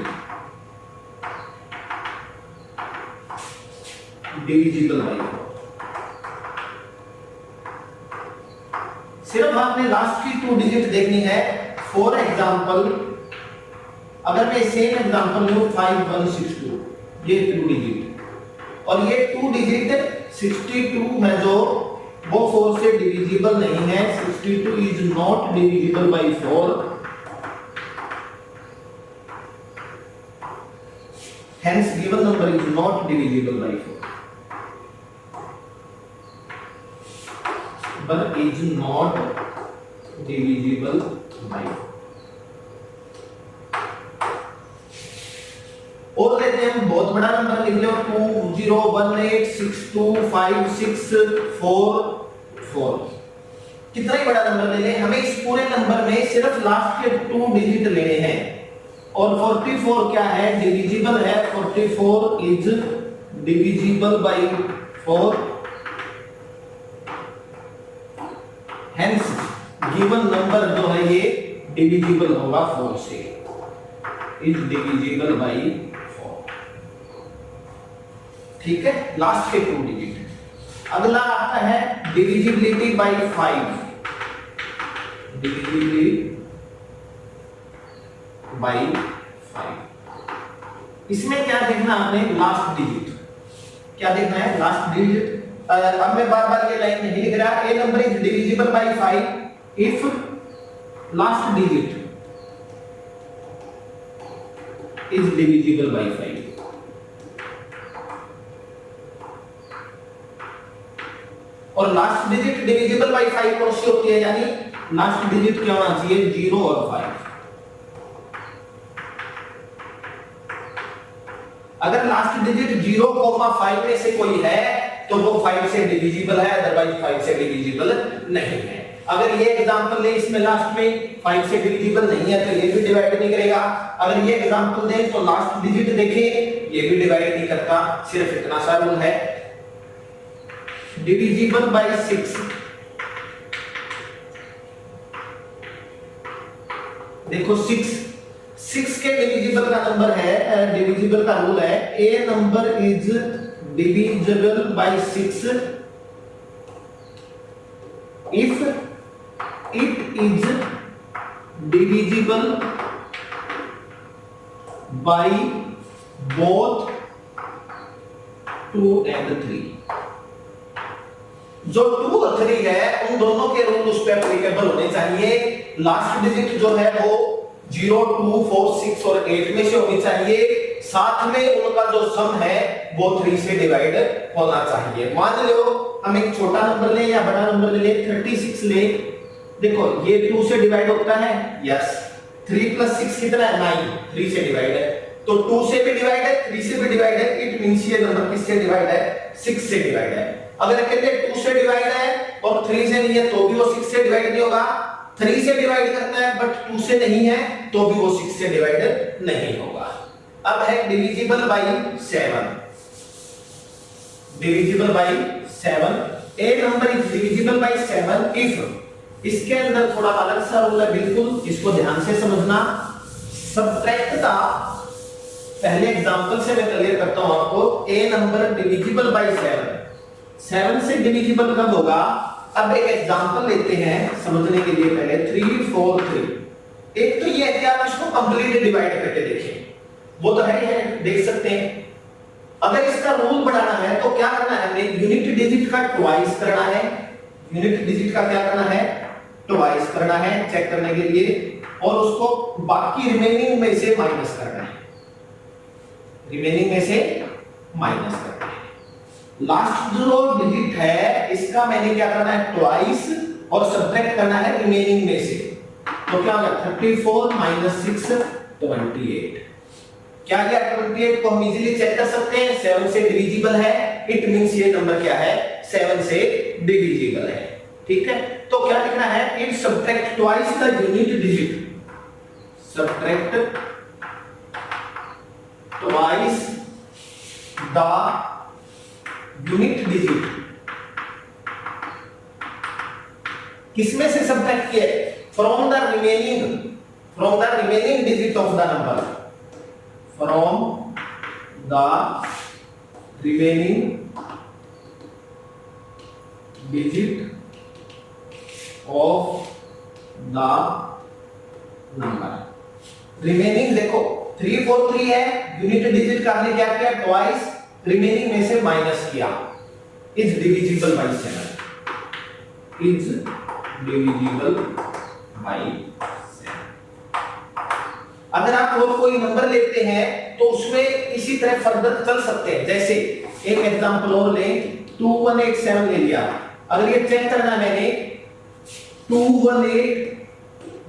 divisible by 4। सिर्फ आपने लास्ट की 2 डिजिट देखनी है। फॉर एग्जांपल अगर मैं सेम एग्जांपल लूं 5162, ये 2 डिजिट और ये 2 डिजिट 62 है जो वो 4 से डिविजिबल नहीं है, 62 is not divisible by 4, hence given number is not divisible by 4, but is not divisible by 4। और लेते हैं हम बहुत बड़ा नंबर लिख लो 2018625644। कितना ही बड़ा नंबर ले लें, हमें इस पूरे नंबर में सिर्फ लास्ट के 2 डिजिट लेने हैं, और 44 क्या है, डिविजिबल है, 44 is divisible by 4, hence given number जो है ये डिविजिबल होगा 4 से, इज डिविजिबल बाई 4। ठीक है, लास्ट के 2 डिजिट। अगला आता है डिविजिबिलिटी बाई 5, डिविजिबिलिटी बाई 5। इसमें क्या देखना आपने, लास्ट डिजिट, क्या देखना है, लास्ट डिजिट। अब मैं बार बार ये लाइन नहीं लिख रहा, a number is divisible by 5 if last digit is divisible by 5। और लास्ट डिजिट डिविजिबल बाई 5 कौन सी होती है, यानी लास्ट डिजिट क्या होना चाहिए, 0 और 5। अगर लास्ट डिजिट 0,5 में से कोई है तो वो 5 से डिविजिबल है, अदरवाइज 5 से डिविजिबल नहीं है। अगर ये एग्जांपल ले, इसमें लास्ट में 5 से डिविजिबल नहीं है तो ये भी डिवाइड नहीं करेगा। अगर ये एग्जांपल दें तो लास्ट डिजिट देखें, ये भी डिवाइड नहीं करता, सिर्फ इतना सा रूल है। डिविजिबल बाय 6 देखो 6 के डिविजिबल का नंबर है, डिविजिबल का रूल है a number is divisible by 6 if it is divisible by both 2 and 3। जो 2 और 3 है उन दोनों के रूल उस पर एप्लीकेबल होने चाहिए। लास्ट डिजिट जो है वो 0, 2, 4, 6 और 8 में से होनी चाहिए। साथ में उनका जो सम है वो 3 से डिवाइड होना चाहिए। मान लो हम एक छोटा नंबर ले या बड़ा नंबर ले, 36 ले। देखो ये 2 से डिवाइड होता है, यस। 3 + 6 कितना है? 9, 3 से डिवाइड है। तो 2 से भी डिवाइड है, 3 से भी डिवाइड है। इट मींस ये नंबर किससे डिवाइड है? 6 से डिवाइड है। अगर कहते 2 से डिवाइड है और 3 से नहीं है तो भी वो 6 से डिवाइड नहीं होगा। 3 से डिवाइड करना है बट 2 से नहीं है तो भी वो 6 से डिवाइड नहीं होगा। अब है divisible bye 7। Divisible by 7, A number is divisible bye 7 if, इसके अंदर थोड़ा अलग सा रूल है बिल्कुल, इसको ध्यान से समझना। सब्ट्रैक्ट का पहले एग्जांपल से मैं क्लियर करता हूं आपको। ए नंबर डिविजिबल बाय 7 से डिविजिबल कब होगा? अब एक एग्जांपल लेते हैं समझने के लिए। पहले 3, 4, 3। एक तो ये है कि आप इसको कंप्लीट डिवाइड करके देखें, वो तो है देख सकते हैं। अगर इसका रूल बढ़ाना है तो क्या करना है? हमें यूनिट डिजिट का ट्वाइस करना है। यूनिट डिजिट का क्या करना है? ट्वाइस करना है चेक करने के लिए, और उसको बाकी रिमेनिंग में से माइनस करना है। रिमेनिंग में से माइनस करना है। लास्ट जो डिजिट है इसका मैंने क्या करना है? ट्वाइस, और सब्ट्रैक्ट करना है रिमेनिंग में से। तो क्या होगा? 34 - 6 28। क्या गया? 28 को हम इजीली चेक कर सकते हैं, 7 से डिविजिबल है। इट मींस ये नंबर क्या है? 7 से डिविजिबल है। ठीक है, तो क्या लिखना है? It subtract twice the unit digit. Subtract twice the unit digit. किसमें से सब्ट्रैक्ट किया? From the remaining digit of the number. From the remaining digit of the number. Remaining देखो 3, 4, 3 है, यूनिट डिजिट का हमने क्या किया? ट्वाइस, रिमेनिंग में से माइनस किया। Is divisible bye 7। Is divisible bye 7। अगर आप और कोई नंबर लेते हैं तो उसमें इसी तरह फर्दर चल सकते हैं। जैसे एक एग्जांपल और लें, 2187 ले लिया। अगर ये चेक करना मैंने 218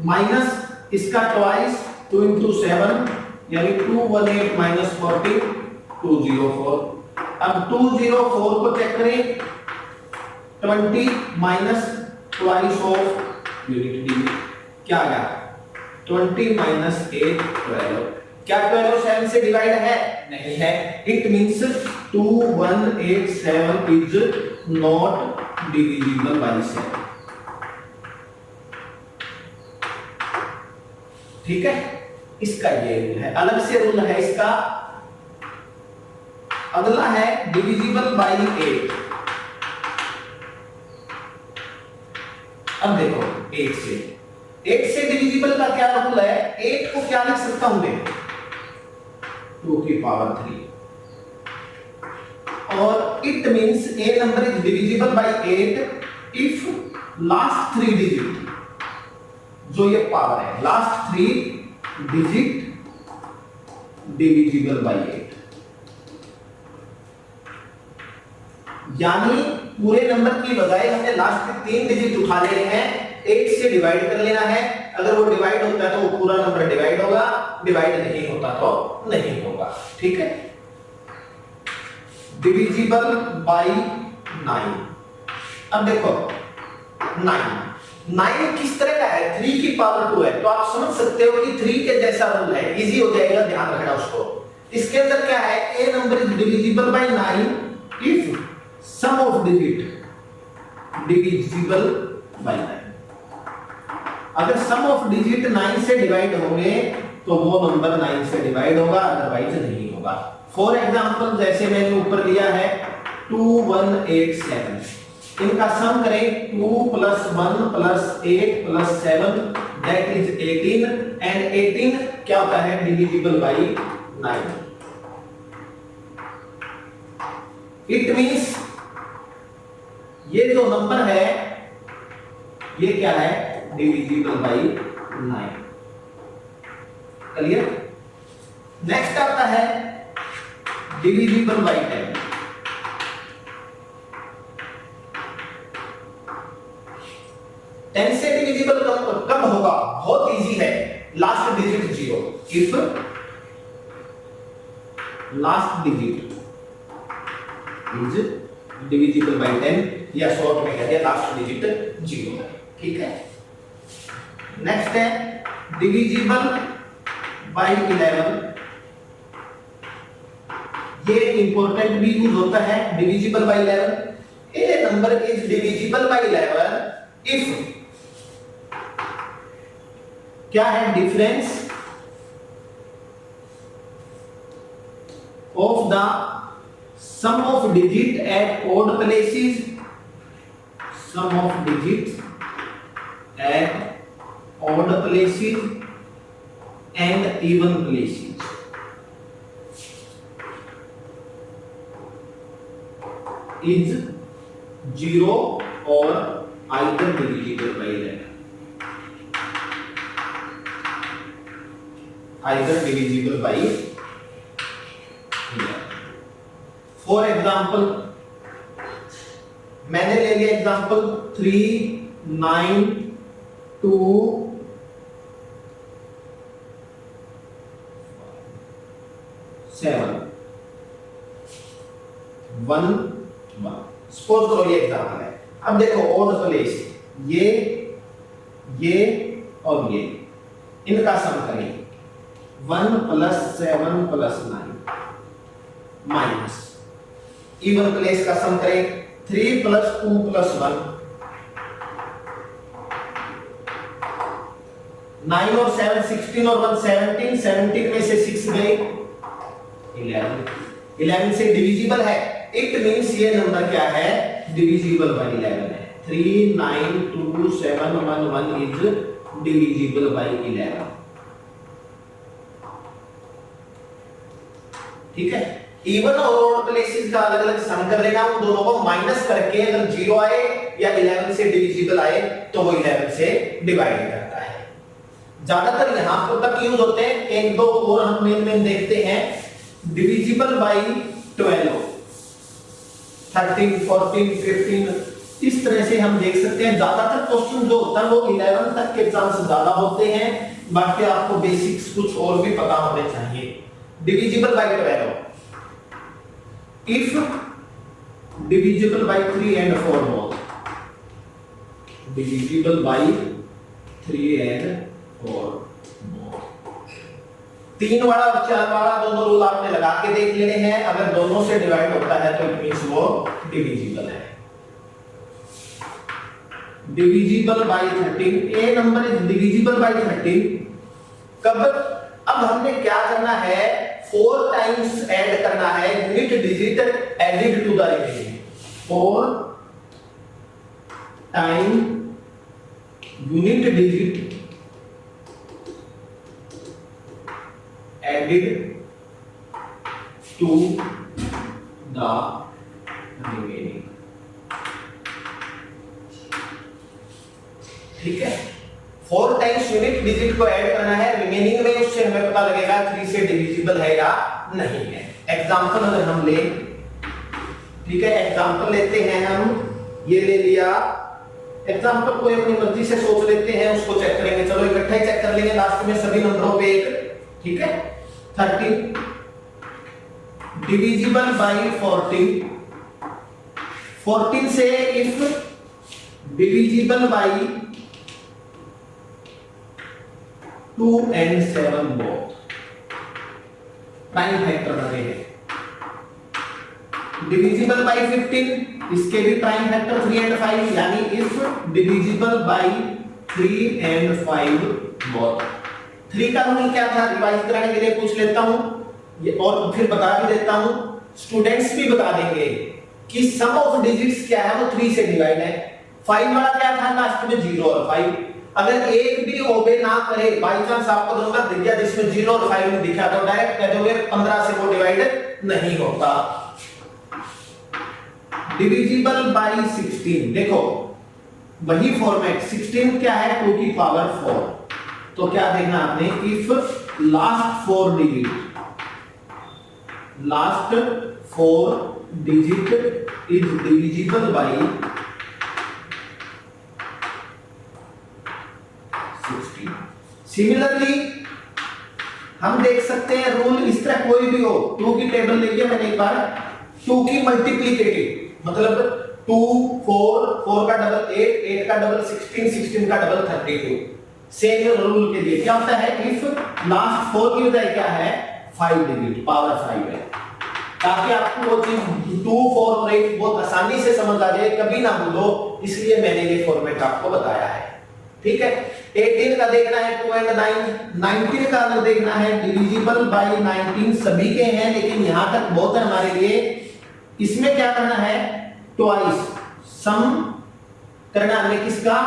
माइनस इसका ट्वाइस 2 × 7 यानी 218 - 40 204। अब 204 को चेक करें, 20 minus twice of unit digit क्या आ गया? 20 - 8 12। क्या 12 7 से डिवाइड है? नहीं है। It means 2187 is not divisible by 7। ठीक है, इसका ये रूल है, अलग से रूल है इसका। अगला है डिविजिबल बाय 8। अब देखो 8 से डिविजिबल का क्या रूल है? 8 को क्या लिख सकता हूं मैं? 2 की पावर 3। और it means A number is divisible bye 8 if last 3 digit, जो ये पावर है, लास्ट 3 डिजिट डिविजिबल बाय 8। यानी पूरे नंबर की बजाय हमने लास्ट के 3 डिजिट उठा लेने हैं, 8 से डिवाइड कर लेना है। अगर वो डिवाइड होता है तो वो पूरा नंबर डिवाइड होगा, डिवाइड नहीं होता तो नहीं होगा। ठीक है, डिविजिबल बाय 9। अब देखो 9 किस तरह का है? 3 की पावर 2 है, तो आप समझ सकते हो कि 3 के जैसा रूल है, इजी हो जाएगा, ध्यान रखना उसको। इसके अंदर क्या है? A number is divisible by 9 if sum of digit divisible by 9। अगर सम ऑफ डिजिट 9 से डिवाइड होंगे तो वो नंबर 9 से डिवाइड होगा, अदरवाइज नहीं होगा। फॉर एग्जांपल जैसे मैंने ऊपर लिया है 2187, इनका सम करें 2 + 1 + 8 + 7 दैट इज 18 एंड 18 क्या होता है डिविजिबल बाय 9। इट मींस ये जो नंबर है ये क्या है डिविजिबल बाय 9। क्लियर। नेक्स्ट आता है डिविजिबल बाय 10। 10 से डिविजिबल कब होगा, बहुत इजी है, last digit 0। If last digit is divisible bye 10 या शॉर्ट में कह दिया लास्ट डिजिट 0, ठीक है। नेक्स्ट है डिविजिबल बाय 11। ये इंपॉर्टेंट भी यूज होता है divisible by 11। A number is divisible by 11 if क्या है difference of the sum of digit at odd places, sum of digits at odd places and even places is 0 or either divisible by 11, either divisible by 11। For example मैंने ले लिया example 3 9 2 7 1 1। Suppose करो ये example है। अब देखो odd place ये और ये, इनका सम करें 1 + 7 + 9 माइनस इवन प्लेस का सम करें 3 + 2 + 1, 9 और 7 16 और 1 17, 17 में से 6 गए 11, 11 से डिविजिबल है। इट मींस ये नंबर क्या है डिविजिबल बाय 11 है। 3 9 2 7 1 1 इज डिविजिबल बाय 11, ठीक है। इवन और ऑड प्लेसेस का अलग अलग सम कर लेना, उन दोनों को माइनस करके अगर 0 आए या 11 से डिविजिबल आए तो वो 11 से डिवाइड करता है। ज्यादातर यहां पर तक यूज होते हैं। एक दो और हम मेन देखते हैं डिविजिबल बाय 12, 13 14 15, इस तरह से हम देख सकते हैं। ज्यादातर क्वेश्चन जो होता है वो 11 तक के चांस ज्यादा होते हैं, बाकी आपको बेसिक्स कुछ और भी पता होने चाहिए। Divisible by 12 if divisible by 3 and 4 both, divisible by 3 and 4 both। 3 वाला और 4 वाला दोनों रूल आपने लगा के देख लेने हैं। अगर दोनों से डिवाइड होता है तो इट मींस वो डिविजिबल है। Divisible bye 13, A number is divisible bye 13 कब, अब हमने क्या करना है 4 टाइम्स ऐड करना है unit digit added to the remaining, 4 time unit digit added to the remaining, ठीक है। 4 टाइम्स यूनिट डिजिट को ऐड करना है रिमेनिंग में, उससे हमें पता लगेगा 3 से डिविजिबल है या नहीं है। एग्जांपल अगर हम ले, ठीक है, एग्जांपल लेते हैं हम, ये ले लिया एग्जांपल, कोई अपनी मर्जी से सोच लेते हैं, उसको चेक करेंगे। चलो इकट्ठा ही चेक कर लेंगे लास्ट में सभी नंबरों पे एक, ठीक है। 13 डिविजिबल बाय 14, 14 से if divisible by 2 and 7 both, prime factor बने हैं। डिविजिबल बाय 15, इसके भी प्राइम फैक्टर 3 and 5, यानी if divisible by 3 and 5 both। 3 का रूल क्या था, रिवाइज कराने के लिए पूछ लेता हूं ये, और फिर बता भी देता हूं, स्टूडेंट्स भी बता देंगे कि सम ऑफ डिजिट्स क्या है, वो 3 से डिवाइड है। 5 वाला क्या था, लास्ट में 0 और 5। अगर एक भी ओबे ना करे, बाई चांस आपको नंबर दिख गया जिसमें 0 और 5 नहीं दिखा, तो डायरेक्ट कह दोगे 15 से वो डिवाइड नहीं होता। डिविजिबल बाय 16, देखो वही फॉर्मेट, 16 क्या है, 2 की पावर 4। तो क्या देखना आपने, if last 4 digit is divisible bye 16। Similarly हम देख सकते हैं रूल इस तरह कोई भी हो, 2 की टेबल लेके मैंने एक बार 2 की मल्टीप्लिकेटिव, मतलब 2 4 4 का डबल 8 8 का डबल 16 16 का डबल 32। सेम रूल के लिए क्या होता है, इफ लास्ट 4 की बजाय क्या है, 5 डिजिट पावर 5 है, ताकि आपको वो चीज 2 4 और 8 बहुत आसानी से समझ आ जाए, कभी ना भूलो, इसलिए मैंने ये फॉर्मेट आपको बताया है। ठीक है, 18 का देखना है 2 and 9, 19 का अगर देखना है डिविजिबल बाय 19, सभी के हैं लेकिन यहां तक बहुत है हमारे लिए। इसमें क्या करना है, ट्वाइस सम करना है किसका,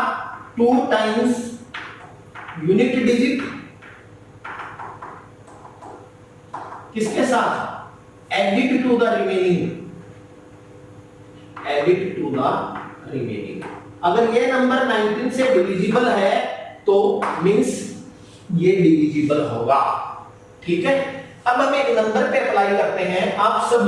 2 टाइम्स यूनिट डिजिट किसके साथ, added to the remaining, added to the remaining. अगर ये नंबर 19 से डिविजिबल है तो मींस ये डिविजिबल होगा। ठीक है, अब हम एक नंबर पे अप्लाई करते हैं। आप सब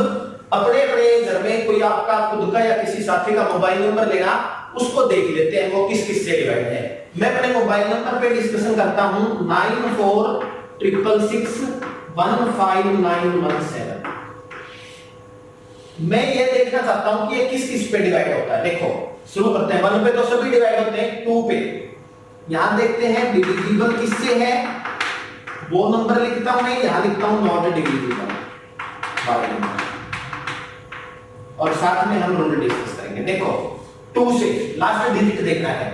अपने अपने घर में कोई आपका खुद का या किसी साथी का मोबाइल नंबर लेना, उसको देख लेते हैं वो किस किस से डिवाइड है। मैं अपने मोबाइल नंबर पे डिस्कशन करता हूं 9466159117। मैं ये देखना चाहता हूं कि ये किस किस पे डिवाइड होता है। देखो शुरू करते हैं, 1 पे तो सभी डिवाइड होते हैं, 2 पे यहां देखते हैं डिविजिबल किससे है, वो नंबर लिखता हूं मैं, यहां लिखता हूं नॉट डिविजिबल, और साथ में हम रूल डिस्कस करेंगे। देखो 2 से लास्ट डिजिट देखना है,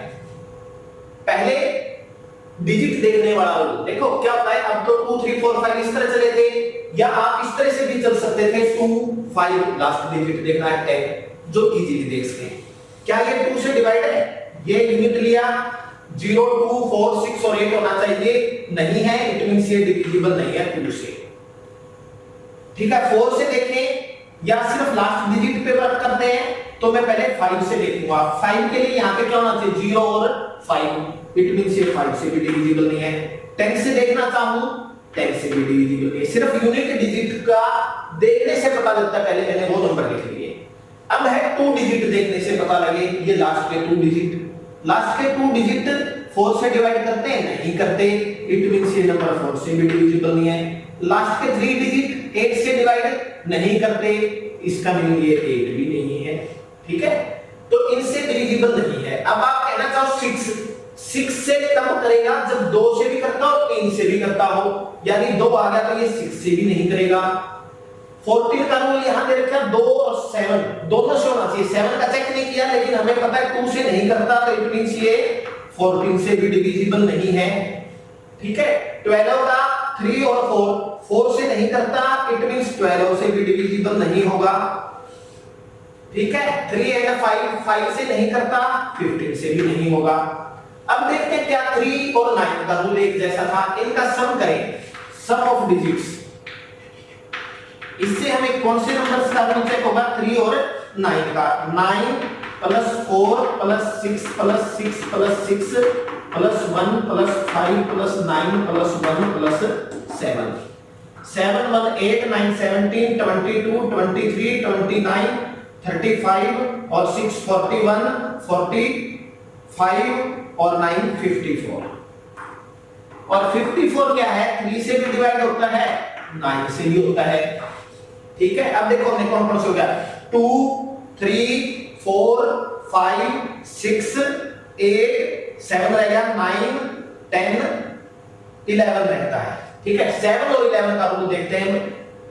पहले डिजिट देखने वाला रूल देखो क्या होता है। अब तो 2 3 4 5 इस तरह चले थे, या आप इस तरह से भी चल सकते थे, 2 5 लास्ट डिजिट देखना है 10, जो इजीली देख सके। क्या ये 2 से डिवाइड है, ये यूनिट लिया 0 2 4 6 और 8 होना चाहिए, नहीं है, इट मींस ये डिविजिबल नहीं है 2 से। ठीक है, 4 से देखें या सिर्फ लास्ट डिजिट पे वर्क करते हैं, तो मैं पहले 5 से देखूंगा। 5 के लिए यहां पे क्या होना चाहिए, 0 और 5, इट मींस ये 5 से भी डिविजिबल नहीं है। 10 से देखना चाहूं, 10 से भी डिविजिबल नहीं है। सिर्फ यूनिट डिजिट का देखने से पता लगता है, पहले मैंने वो नंबर लिख लिए। अब है 2 डिजिट देखने से पता लगे, ये लास्ट के 2 डिजिट, लास्ट के 2 डिजिट 4 से डिवाइड करते हैं, नहीं करते, इट मींस ये नंबर 4 से भी डिविजिबल नहीं है। लास्ट के 3 डिजिट 8 से डिवाइड नहीं करते, इसका मीनिंग ये 8 भी नहीं है। ठीक है, तो इनसे डिविजिबल नहीं है। अब आप कहना चाहो 6 से कम करेगा जब 2 से भी करता हो 3 से भी करता हो, यानी 2 आ गया तो ये 6 से भी नहीं करेगा। 14 का रूल यहां दे रखा, 2 और 7 दोनों से होना चाहिए। 7 का चेक नहीं किया लेकिन हमें पता है 2 से नहीं करता, तो इट मींस ये 14 से भी डिविजिबल नहीं है। ठीक है, 12 का 3 और 4 से नहीं करता, इट मींस 12 से भी डिविजिबल नहीं होगा। ठीक है, 3 एंड 5 से नहीं करता, 15 से भी नहीं होगा। अब देखते हैं क्या 3 और 9 का रूल एक जैसा था, इनका सम करें, सम ऑफ डिजिट्स। इससे हमें कौन से नंबर्स का रूल चेक होगा, 3 और 9 का। 9 plus 4 plus 6 plus 6 plus 6 plus 1 plus 5 plus 9 plus 1 plus 7। 7 1 8 9 17 22 23 29 35 और 6 41 45 और 9 54। और 54 क्या है, 3 से भी डिवाइड होता है, 9 से भी होता है। ठीक है, अब देखो हमने कौन कौन से हो गया, 2 3 4 5 6 8 7 रह गया, 9 10 11 रहता है। ठीक है, 7 और 11 का रूल देखते हैं,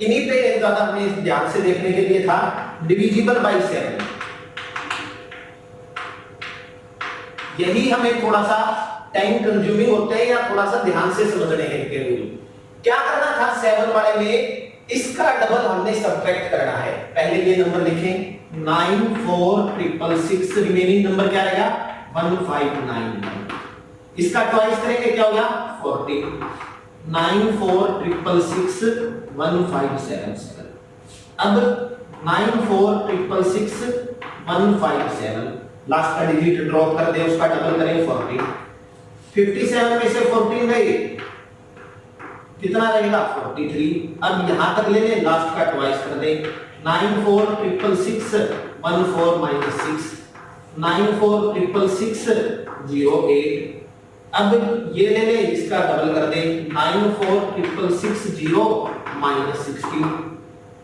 इन्हीं पे ज्यादा अपने ध्यान से देखने के लिए था। डिविजिबल बाय 7, यही हमें थोड़ा सा टाइम कंज्यूमिंग होते हैं या थोड़ा सा ध्यान से समझने हैं इनके रूल। क्या करना था 7 वाले में, इसका डबल हमने सब्ट्रैक्ट करना है। पहले ये नंबर लिखें 94666, रिमेनिंग नंबर क्या रहेगा 1591, इसका ट्वाइस करेंगे क्या होगा 40, 94666 1577। अब 94666 157, लास्ट का डिजिट ड्रॉप कर दे, उसका डबल करें 40, 57 में से 14 गए, कितना रहेगा 43। अब यहां तक ले ले, लास्ट का ट्वाइस कर दे, 94666 14 6, 94666 08। अब ये ले ले, इसका डबल कर दे, 94660 16,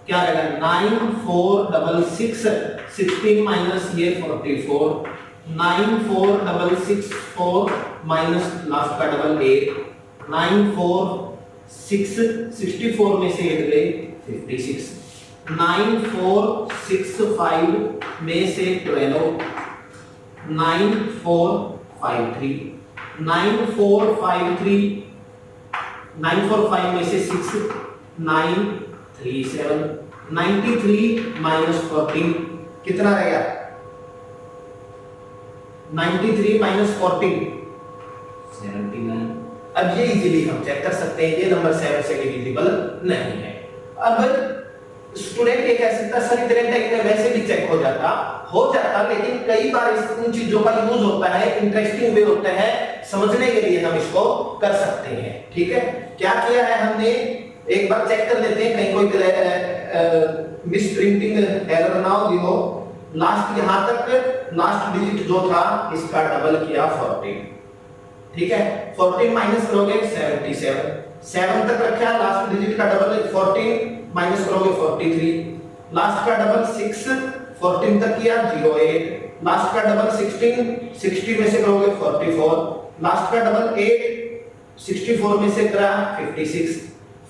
क्या रहेगा 9466 16 माइनस ये 44, 9464 माइनस लास्ट का डबल 8, 94664 में से 8 गए 56, 9465 में से 12, 9453, 945 में से 6 937, 93 माइनस 14 कितना रहेगा 93 माइनस 14 79। अब ये इजीली हम चेक कर सकते हैं, ये नंबर 7 से डिविजिबल नहीं है। अब स्टूडेंट ये कह सकता सर इतने टाइम में वैसे भी चेक हो जाता, लेकिन कई बार इन चीजों का यूज होता है, इंटरेस्टिंग वे होता है, समझने के लिए हम इसको कर सकते हैं। ठीक है, क्या किया है हमने, एक बार चेक कर लेते हैं कहीं कोई मिस प्रिंटिंग एरर ना हो। लास्ट यहां तक लास्ट डिजिट जो था इसका डबल किया 14, ठीक है, 14 माइनस करोगे 77, 7 तक रखा, लास्ट डिजिट का डबल 14 माइनस करोगे 43, लास्ट का डबल 6 14 तक किया 08, लास्ट का डबल 16 60 में से करोगे 44, लास्ट का डबल 8 64 में से करा 56,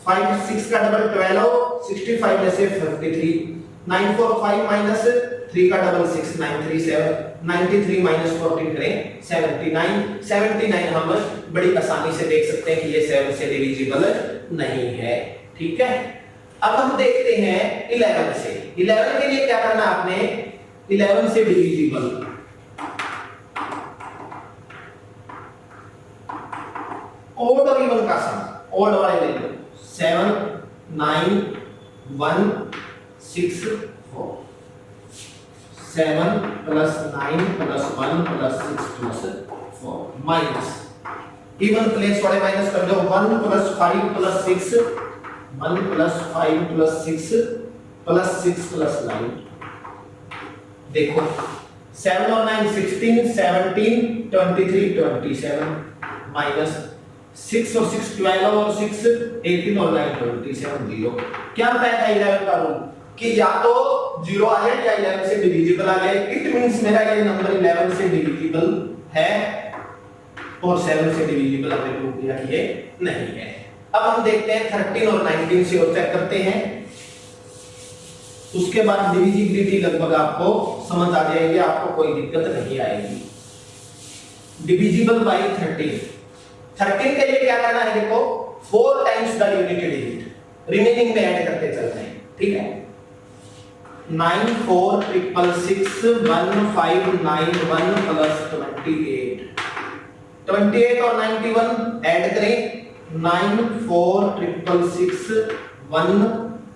5 6 का डबल 12 65 में से 53, 945 माइनस 3 का डबल 6 937, 93 माइनस 14 करें 79 हम बड़ी आसानी से देख सकते हैं कि ये 7 से डिविजिबल नहीं है। ठीक है, अब हम देखते हैं 11 से। 11 के लिए क्या करना आपने, 11 से डिविजिबल ओड और इवन का सम, ओड वाले ले लो 7 9 1 6 4, 7 plus 9 plus 1 plus 6 plus 4 minus even place वाले माइनस कर दो, 1 plus 5 plus 6, 1 plus 5 plus 6 plus 6 plus 9, देखो 7 और 9 16 17 23 27 माइनस 6 और 6 12 और 6 18 और 9 27 0। क्या बताया था 11 का रूल कि या तो 0 आ जाए या 11 से डिविजिबल आ जाए। इट मींस मेरा ये नंबर 11 से डिविजिबल है और 7 से डिविजिबल हमने प्रूव किया कि ये नहीं है। अब हम देखते हैं 13 और 19 से और चेक करते हैं, उसके बाद डिविजिबिलिटी लगभग आपको समझ आ जाएगी, आपको कोई दिक्कत नहीं आएगी। डिविजिबल बाय 13 के लिए क्या करना है, देखो 4 times the unit digit, remaining में ऐड करते चलते हैं। ठीक है, 94666 1591 प्लस 28 और 91 ऐड करें, 94666 1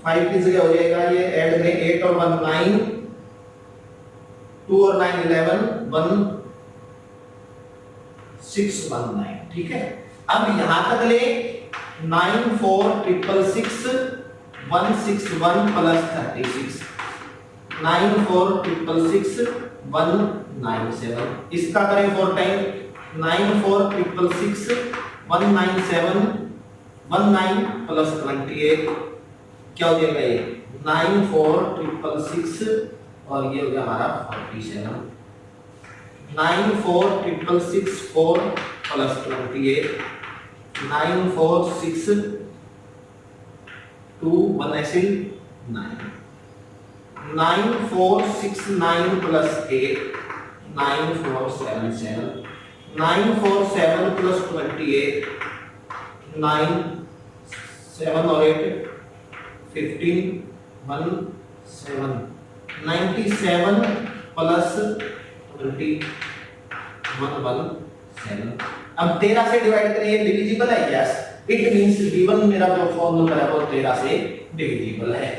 5 की जगह हो जाएगा ये, ऐड करें 8 और 1 9, 2 और 9 11 1 6 1 9। ठीक है, अब यहां तक ले 94666 161 प्लस 36, 94666 197, इसका करें 4 टाइम, 94666 197 19 प्लस 28, क्या हो जाएगा ये 94666 और ये हो गया हमारा 47, 94664 प्लस 28, 946 2 1 ऐसे 9, 9469 प्लस 8 9477, 9 4 7 plus 28, 9 7 और 8 15 1 7, 97 plus 20 1 1 7। अब 13 से डिवाइड करिए, डिविजिबल है, यस, इट मींस गिवन मेरा जो फोन नंबर है वो 13 से डिविजिबल है।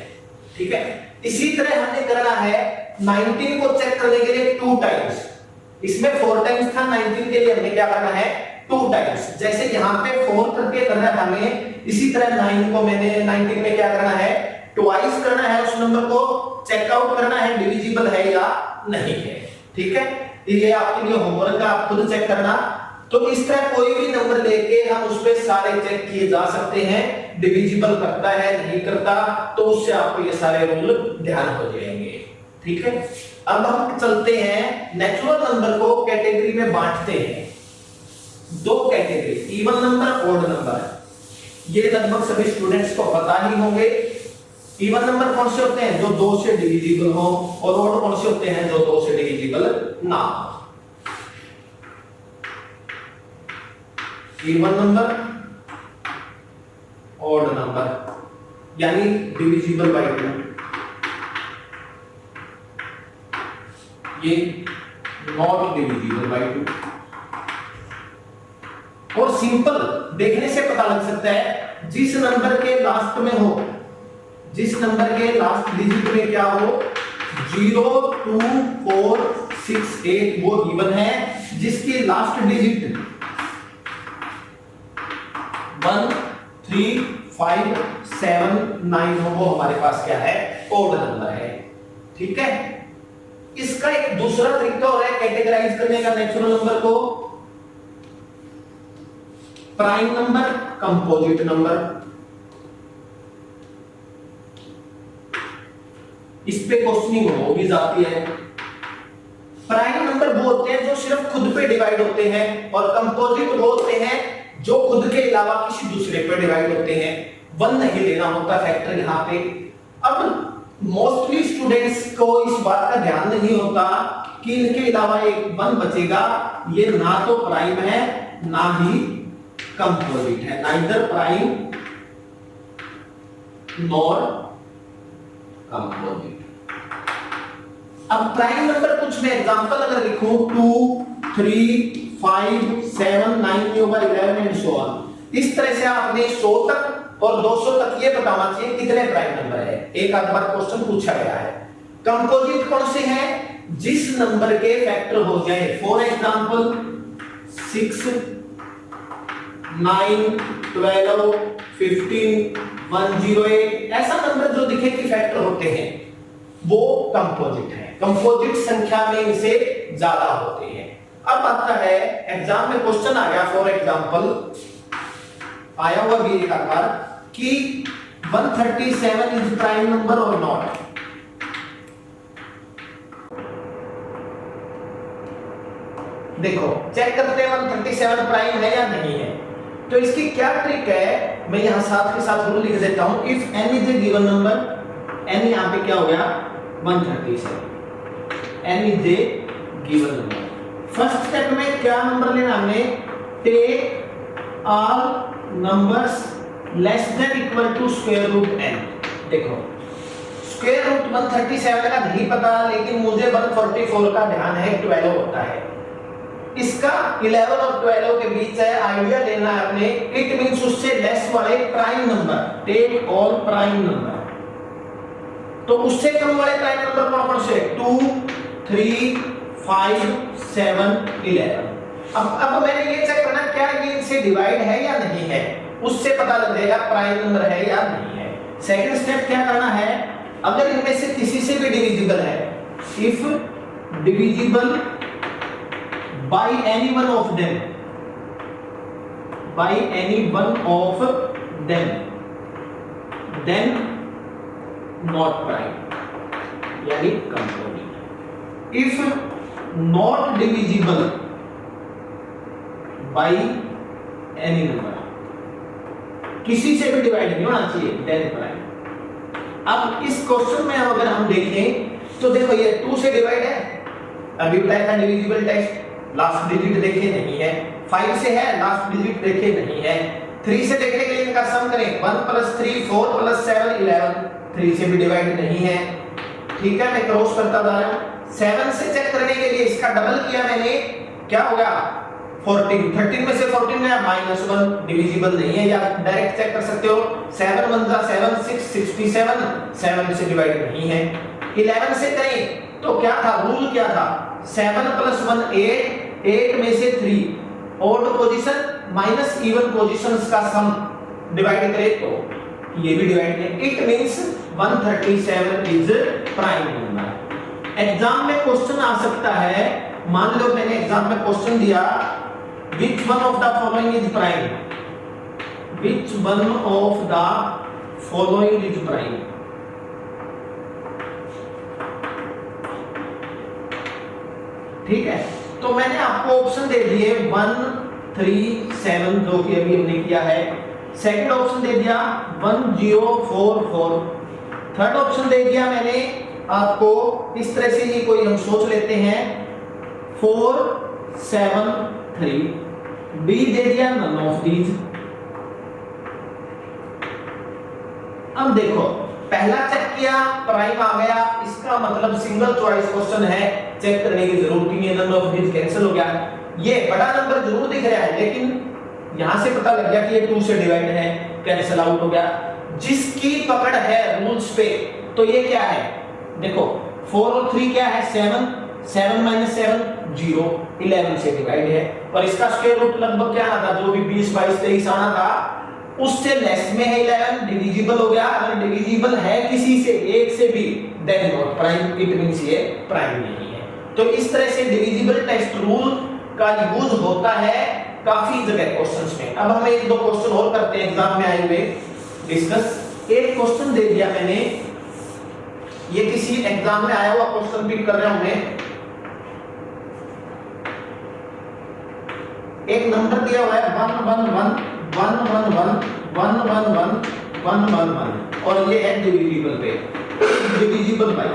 ठीक है, इसी तरह हमने करना है 19 को चेक करने के लिए 2 टाइम्स, इसमें 4 टाइम्स था, 19 के लिए हमने क्या करना है 2 टाइम्स। जैसे यहाँ पे 4 करके करना है हमें, इसी तरह 9 को मैंने 19 में क्या करना है ट्वाइस करना है, उस नंबर को चेकआउट करना है डिविजिबल है या नहीं है। ठीक है, ये आपके लिए होमवर्क है, आप खुद चेक करना। तो इस तरह कोई भी नंबर लेके हम उस पे सारे चेक किए जा सकते हैं, डिविजिबल करता है नहीं करता, तो उससे आपको ये सारे रूल ध्यान हो जाएंगे। ठीक है, अब हम चलते हैं नेचुरल नंबर को कैटेगरी में बांटते हैं, 2 category, even number, odd number. ये लगभग सभी स्टूडेंट्स को पता ही होंगे। इवन नंबर कौन से होते हैं, जो 2 से डिविजिबल हो, और ऑड कौन से होते हैं, जो 2 से डिविजिबल ना हो। इवन नंबर, ऑड नंबर, यानी डिविजिबल बाय 2, ये नॉट डिविजिबल बाय 2। और सिंपल देखने से पता लग सकता है, जिस नंबर के लास्ट में हो, जिस नंबर के लास्ट डिजिट में क्या हो 0 2 4 6 8 वो इवन है, जिसकी लास्ट डिजिट 1 3 5 7 9 हो, वो हमारे पास क्या है ऑड नंबर है। ठीक है, इसका एक दूसरा तरीका हो रहा है कैटेगराइज करने का नेचुरल नंबर को, प्राइम नंबर, कंपोजिट नंबर। इस पे क्वेश्चनिंग हो भी जाती है। प्राइम नंबर वो होते हैं जो सिर्फ खुद पे डिवाइड होते हैं, और कंपोजिट वो होते हैं जो खुद के अलावा किसी दूसरे पे डिवाइड होते हैं। 1 नहीं लेना होता फैक्टर यहाँ पे। अब मोस्टली स्टूडेंट्स को इस बात का ध्यान नहीं होता कि इनके अलावा एक 1 बचेगा, ये ना तो प्राइम है ना ही कंपोजिट है, नाइदर प्राइम नॉर कंपोजिट। अब प्राइम नंबर कुछ मैं एग्जांपल अगर लिखूं 2 3 5 7 9 over 11 एंड सो ऑन, इस तरह से आपने 100 तक और 200 तक ये बताना चाहिए कितने प्राइम नंबर है। एक आध बार क्वेश्चन पूछा गया है। कंपोजिट कौन से हैं, जिस नंबर के फैक्टर हो जाए, फॉर एग्जांपल 6 9 12 15 108, ऐसा नंबर जो दिखे कि फैक्टर होते हैं वो कंपोजिट है। कंपोजिट संख्या में इनसे ज्यादा होते हैं। अब आता है एग्जाम में क्वेश्चन आ गया, फॉर एग्जांपल आया हुआ भी एक आकार कि 137 इज प्राइम नंबर और नॉट। देखो चेक करते हैं 137 प्राइम है या नहीं है। तो इसकी क्या ट्रिक है, मैं यहां साथ के साथ रूल लिख देता हूं। If n is a given number, n यहां पे क्या हो गया 137, n is a given number. First step में क्या नंबर लेना हमने, take all numbers less than equal to square root n। देखो स्क्वायर रूट 137 का नहीं पता, लेकिन मुझे 144 का ध्यान है, 12 होता है। इसका 11 और 12 के बीच है, आइडिया लेना है अपने। इट मींस उससे लेस वाले prime number, take all prime number. तो उससे कम वाले प्राइम नंबर कौन से, 2 3 5 7 11। अब मैंने ये चेक करना क्या ये इनसे डिवाइड है या नहीं है, उससे पता लग जाएगा प्राइम नंबर है या नहीं है। सेकंड स्टेप क्या करना है, अगर इनमें से किसी से भी डिविजिबल है, if divisible by any one of them, by any one of them, then not prime, यानी composite. if not divisible by any number, किसी से भी डिवाइड नहीं होना चाहिए, then prime। अब इस क्वेश्चन में अगर हम देखें तो देखो ये 2 से डिवाइड है, अभी बताया था डिविजिबल टेस्ट। लास्ट डिजिट देखे नहीं है, 5 से है लास्ट डिजिट देखे नहीं है, 3 से देखने के लिए इनका सम करें 1 + 3 4 + 7 11, 3 से भी डिवाइड नहीं है, ठीक है, मैं क्रॉस करता जा रहा हूं। 7 से चेक करने के लिए इसका डबल किया मैंने, क्या हो गया 14, 13 में से 14 गया -1, डिविजिबल नहीं है, या डायरेक्ट चेक कर सकते हो 7 × 1 = 7 6 67, 7 से डिवाइड नहीं है। 11 से करें तो क्या था, रूल क्या था, 7 + 1 8, 8 में से 3 odd position minus even positions का सम डिवाइड करें तो ये भी डिवाइड है, it means 137 is prime number. Exam में क्वेश्चन आ सकता है, मान लो मैंने एग्जाम में क्वेश्चन दिया which one of the following is prime, which one of the following is prime, ठीक है, तो मैंने आपको ऑप्शन दे दिए 1 3 7 जो कि अभी हमने किया है, सेकंड ऑप्शन दे दिया 1 0 4 4, थर्ड ऑप्शन दे दिया मैंने आपको इस तरह से ही कोई हम सोच लेते हैं 4 7 3, बी दे दिया नन ऑफ दीज। अब देखो पहला चेक किया प्राइम आ गया, इसका मतलब सिंगल चॉइस क्वेश्चन है, चेक करने की जरूरत नहीं है, नन ऑफ दीज कैंसिल हो गया। ये बड़ा नंबर जरूर दिख रहा है लेकिन यहां से पता लग गया कि ये 2 से डिवाइड है, कैंसिल आउट हो गया। जिसकी पकड़ है रूल्स पे तो ये क्या है, देखो 4 और 3 क्या है 7, 7 - 7 0, 11 से डिवाइड है, और इसका स्क्वायर रूट लगभग क्या आना था, जो भी 20 22 23 आना था उससे लेस में है 11, डिविजिबल हो गया। अगर डिविजिबल है किसी से, एक से भी, then not prime, it means ये प्राइम नहीं है। तो इस तरह से डिविजिबल टेस्ट रूल का यूज होता है काफी जगह क्वेश्चंस में। अब हम एक दो क्वेश्चन और करते हैं एग्जाम में आए हुए डिस्कस। एक क्वेश्चन दे दिया मैंने, ये किसी एग्जाम में आया हुआ क्वेश्चन पिक कर रहा हूं मैं। एक नंबर दिया हुआ है 1 1 1 1 1 1 1 1 1 1 1 1 और ये है डिविजिबल पे, divisible by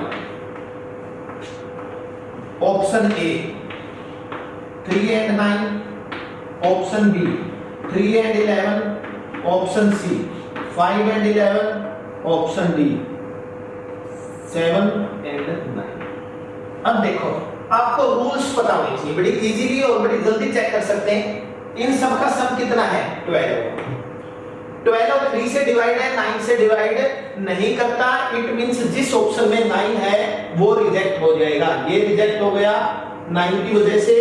option A 3 and 9, option B 3 and 11, option C 5 and 11, option D 7 and 9। अब देखो आपको रूल्स पता होने चाहिए, बड़ी इजीली और बड़ी जल्दी चेक कर सकते हैं। इन सब का सम कितना है 12, 12 3 से डिवाइड है, 9 से डिवाइड नहीं करता, इट मींस जिस ऑप्शन में 9 है वो रिजेक्ट हो जाएगा। ये रिजेक्ट हो गया 9 की वजह से,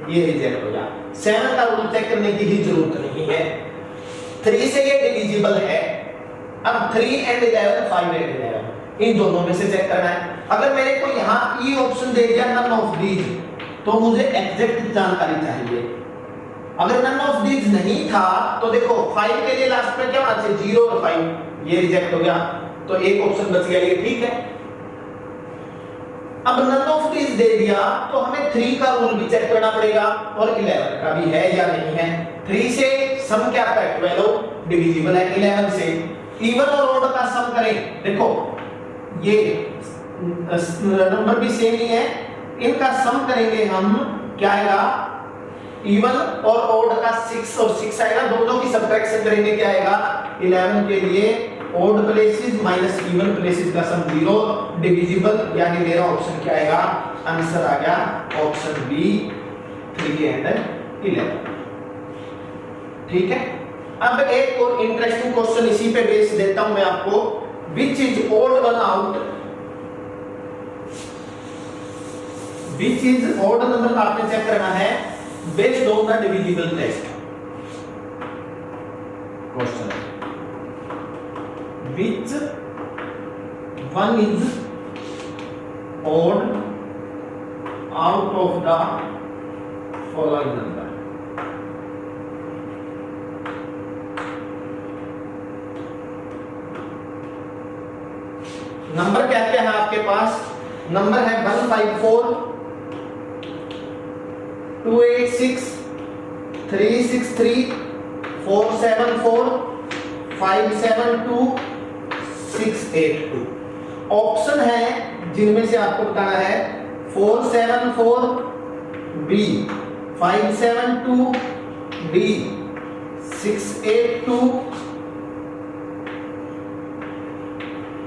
ये रिजेक्ट हो गया। 7 का रूल चेक करने की भी जरूरत नहीं है, 3 से ये डिविजिबल है। अब 3 and 11 5 and 11 इन दोनों में से चेक करना है। अगर मेरे को यहाँ ई ऑप्शन दे दिया नन ऑफ दीज, तो मुझे एग्जैक्ट जानकारी चाहिए। अगर नन ऑफ दीज नहीं था तो देखो 5 के लिए लास्ट में क्या होना चाहिए 0 और 5, ये रिजेक्ट हो गया, तो एक ऑप्शन बच गया, ये ठीक है। अब नन ऑफ दीज दे दिया तो हमें 3 का रूल भी चेक करना पड़ेगा और 11 का भी है या नहीं है। 3 से सम क्या आता है 12, डिविजिबल है 11 से। इवन और ऑड का सम करें, देखो ये नंबर भी सेम ही है, इनका सम करेंगे हम, क्या आएगा इवन और ऑड का 6 और 6 आएगा, दोनों की सब्ट्रैक्शन करेंगे, क्या आएगा 11 के लिए odd places minus even places का सम 0, डिविजिबल, यानी मेरा ऑप्शन क्या आएगा, आंसर आ गया ऑप्शन बी 3 and 11। ठीक है। अब एक और इंटरेस्टिंग क्वेश्चन इसी पे बेस देता हूं मैं आपको, which is odd one out, which is odd number आपने चेक करना है based on the divisible test question, which one is odd out of the following number। Number क्या क्या है आपके पास, नंबर है 154 286 363 474 572 682। ऑप्शन है जिनमें से आपको बताना है 474 बी 572, D 682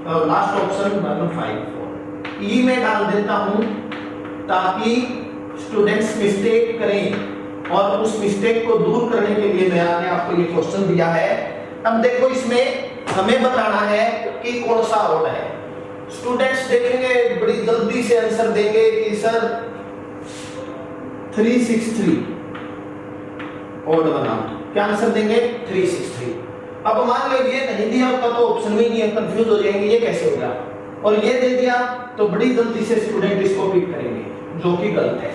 और लास्ट ऑप्शन 154। ई में डाल देता हूं ताकि स्टूडेंट्स मिस्टेक करें और उस मिस्टेक को दूर करने के लिए मैंने आपको ये क्वेश्चन दिया है। अब देखो इसमें हमें बताना है कि कौन सा ऑड है। स्टूडेंट्स देखेंगे बड़ी जल्दी से आंसर देंगे कि सर 363 ऑड बना, क्या आंसर देंगे 363। अब मान लीजिए नहीं दिया होता तो ऑप्शन में नहीं है, कंफ्यूज हो जाएंगे ये कैसे होगा, और ये दे दिया तो बड़ी जल्दी से स्टूडेंट इसको पिक करेंगे, जो कि गलत है।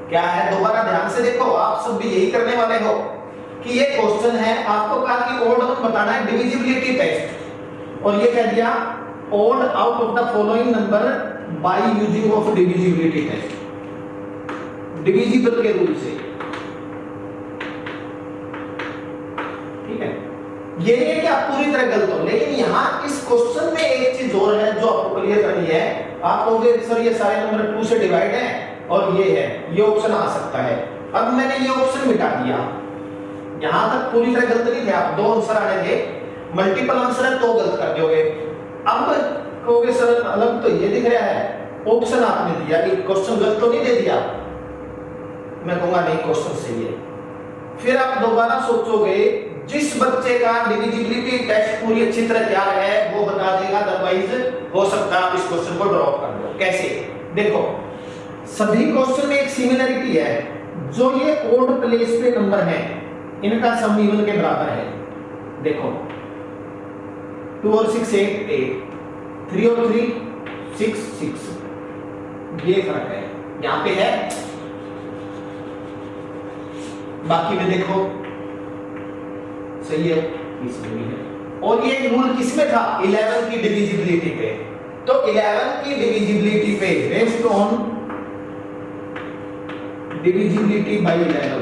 क्या है दोबारा ध्यान से देखो, आप सब भी यही करने वाले हो कि ये क्वेश्चन है, आपको कहा कि ऑड वन बताना है डिविजिबिलिटी टेस्ट, और ये कह दिया odd out of the following number by using of divisibility test, divisible के रूल से। ठीक है, ये नहीं है कि आप पूरी तरह गलत हो, लेकिन यहां इस क्वेश्चन में एक चीज और है जो आपको क्लियर करनी है। आप कहोगे सर ये सारे नंबर 2 से डिवाइड है और ये है, ये ऑप्शन आ सकता है। अब मैंने ये ऑप्शन मिटा दिया, यहां तक पूरी तरह गलत नहीं थे आप, 2 आंसर आने थे, मल्टीपल आंसर है तो गलत कर दोगे। अब कहोगे सर अलग तो ये दिख रहा है, ऑप्शन आपने दिया कि क्वेश्चन गलत तो नहीं दे दिया, मैं कहूंगा नहीं क्वेश्चन सही है। फिर आप दोबारा सोचोगे जिस बच्चे का डिविजिबिलिटी टेस्ट पूरी अच्छी तरह तैयार है वो बता देगा, अदरवाइज हो सकता है आप इस क्वेश्चन को ड्रॉप कर दो। कैसे देखो, सभी क्वेश्चन में एक सिमिलरिटी है, जो ये ओड प्लेस पे नंबर है इनका सम इवन के बराबर है। देखो 2 और 6 8, 3 और 3 6 6, ये फर्क है यहां पे है। बाकी में देखो सही है, इसमें भी है। और ये रूल किसमें था, 11 की डिविजिबिलिटी पे। तो 11 की डिविजिबिलिटी पे based on divisibility bye 11,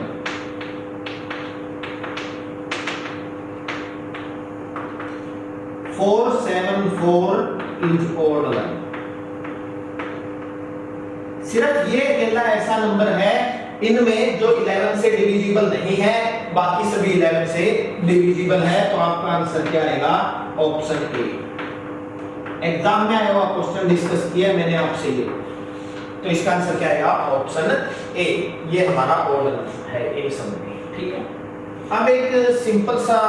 four 7 4 is odd one. सिर्फ ये अकेला ऐसा नंबर है इनमें जो 11 से डिविजिबल नहीं है, बाकी सभी 11 से डिविजिबल है। तो आपका आंसर क्या आएगा, ऑप्शन ए। एग्जाम में आया हुआ क्वेश्चन डिस्कस किया मैंने आपसे ये, तो इसका आंसर क्या आएगा, ऑप्शन ए। ये हमारा ऑड है एक समझ, ठीक है। अब एक सिंपल सा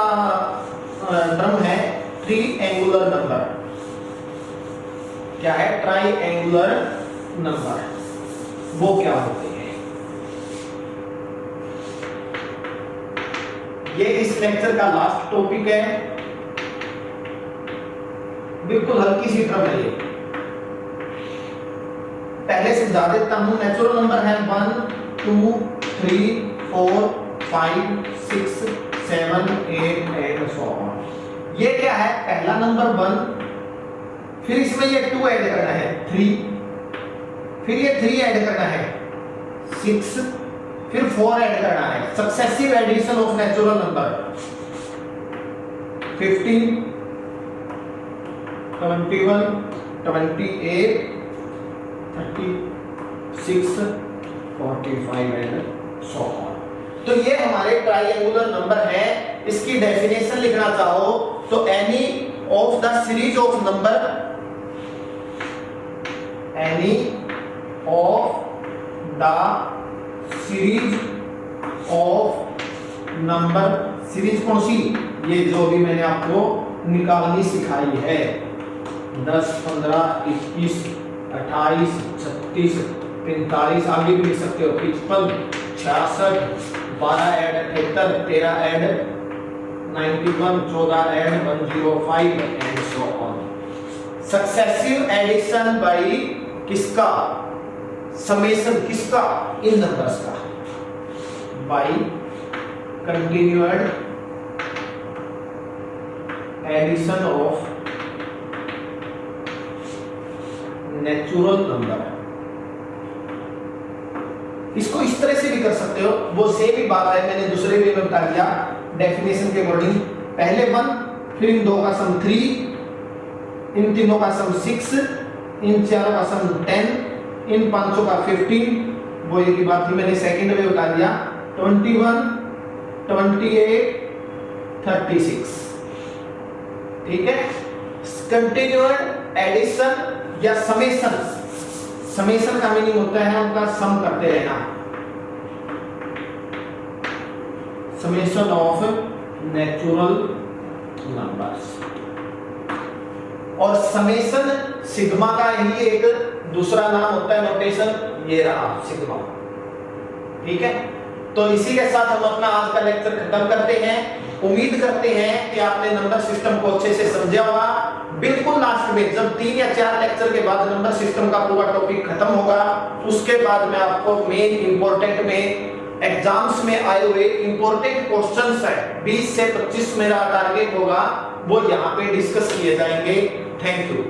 ड्रम है, ट्रायंगुलर नंबर। क्या है, ट्रायंगुलर नंबर, वो क्या होते हैं ये इस लेक्चर का लास्ट टॉपिक है, बिल्कुल हल्की सी ड्रम है ये। पहले से बता देता हूं, नेचुरल नंबर है 1 2 3 4 5 6 7 8 एंड सो ऑन। ये क्या है, पहला नंबर 1, फिर इसमें ये 2 ऐड करना है 3, फिर ये 3 ऐड करना है 6, फिर 4 ऐड करना है। Successive addition of natural number 15 21 28 36 45 and so on. तो ये हमारे ट्रायंगुलर नंबर है। इसकी डेफिनेशन लिखना चाहो तो any of the series of number, any of the series of number, series कौन सी, ये जो भी मैंने आपको निकालनी सिखाई है, 10 15 21 28 36 45, आगे भी लिख सकते हो 55 66 12 add 78 13 add 91 14 add 105 and so on. Successive addition by किसका, समेशन किसका, इन नंबर्स का, by continued addition of natural number. इसको इस तरह से भी कर सकते हो, वो सेम ही बात है, मैंने दूसरे वे में बता दिया डेफिनेशन के अकॉर्डिंग। पहले 1, फिर इन 2 का सम 3, इन तीनों का सम 6, इन चारों का सम 10, इन 5 का 15, वो एक ही बात थी, मैंने सेकंड में बता दिया 21, 28, 36। ठीक है, कंटिन्यूड एडिशन या समेशन, समेशन का मीनिंग होता है उनका सम करते रहना, समेशन ऑफ नेचुरल नंबर्स। और समेशन सिग्मा का ही एक दूसरा नाम होता है, नोटेशन ये रहा सिग्मा। ठीक है, तो इसी के साथ हम अपना आज का लेक्चर खत्म करते हैं। उम्मीद करते हैं कि आपने नंबर सिस्टम को अच्छे से समझा होगा। बिल्कुल लास्ट में जब 3 या 4 लेक्चर के बाद नंबर सिस्टम का पूरा टॉपिक खत्म होगा, उसके बाद मैं आपको मेन इंपॉर्टेंट में एग्जाम्स में आए हुए इंपॉर्टेंट क्वेश्चंस है 20 से 25 मेरा टारगेट होगा, वो यहाँ पे डिस्कस किए जाएंगे। Thank you.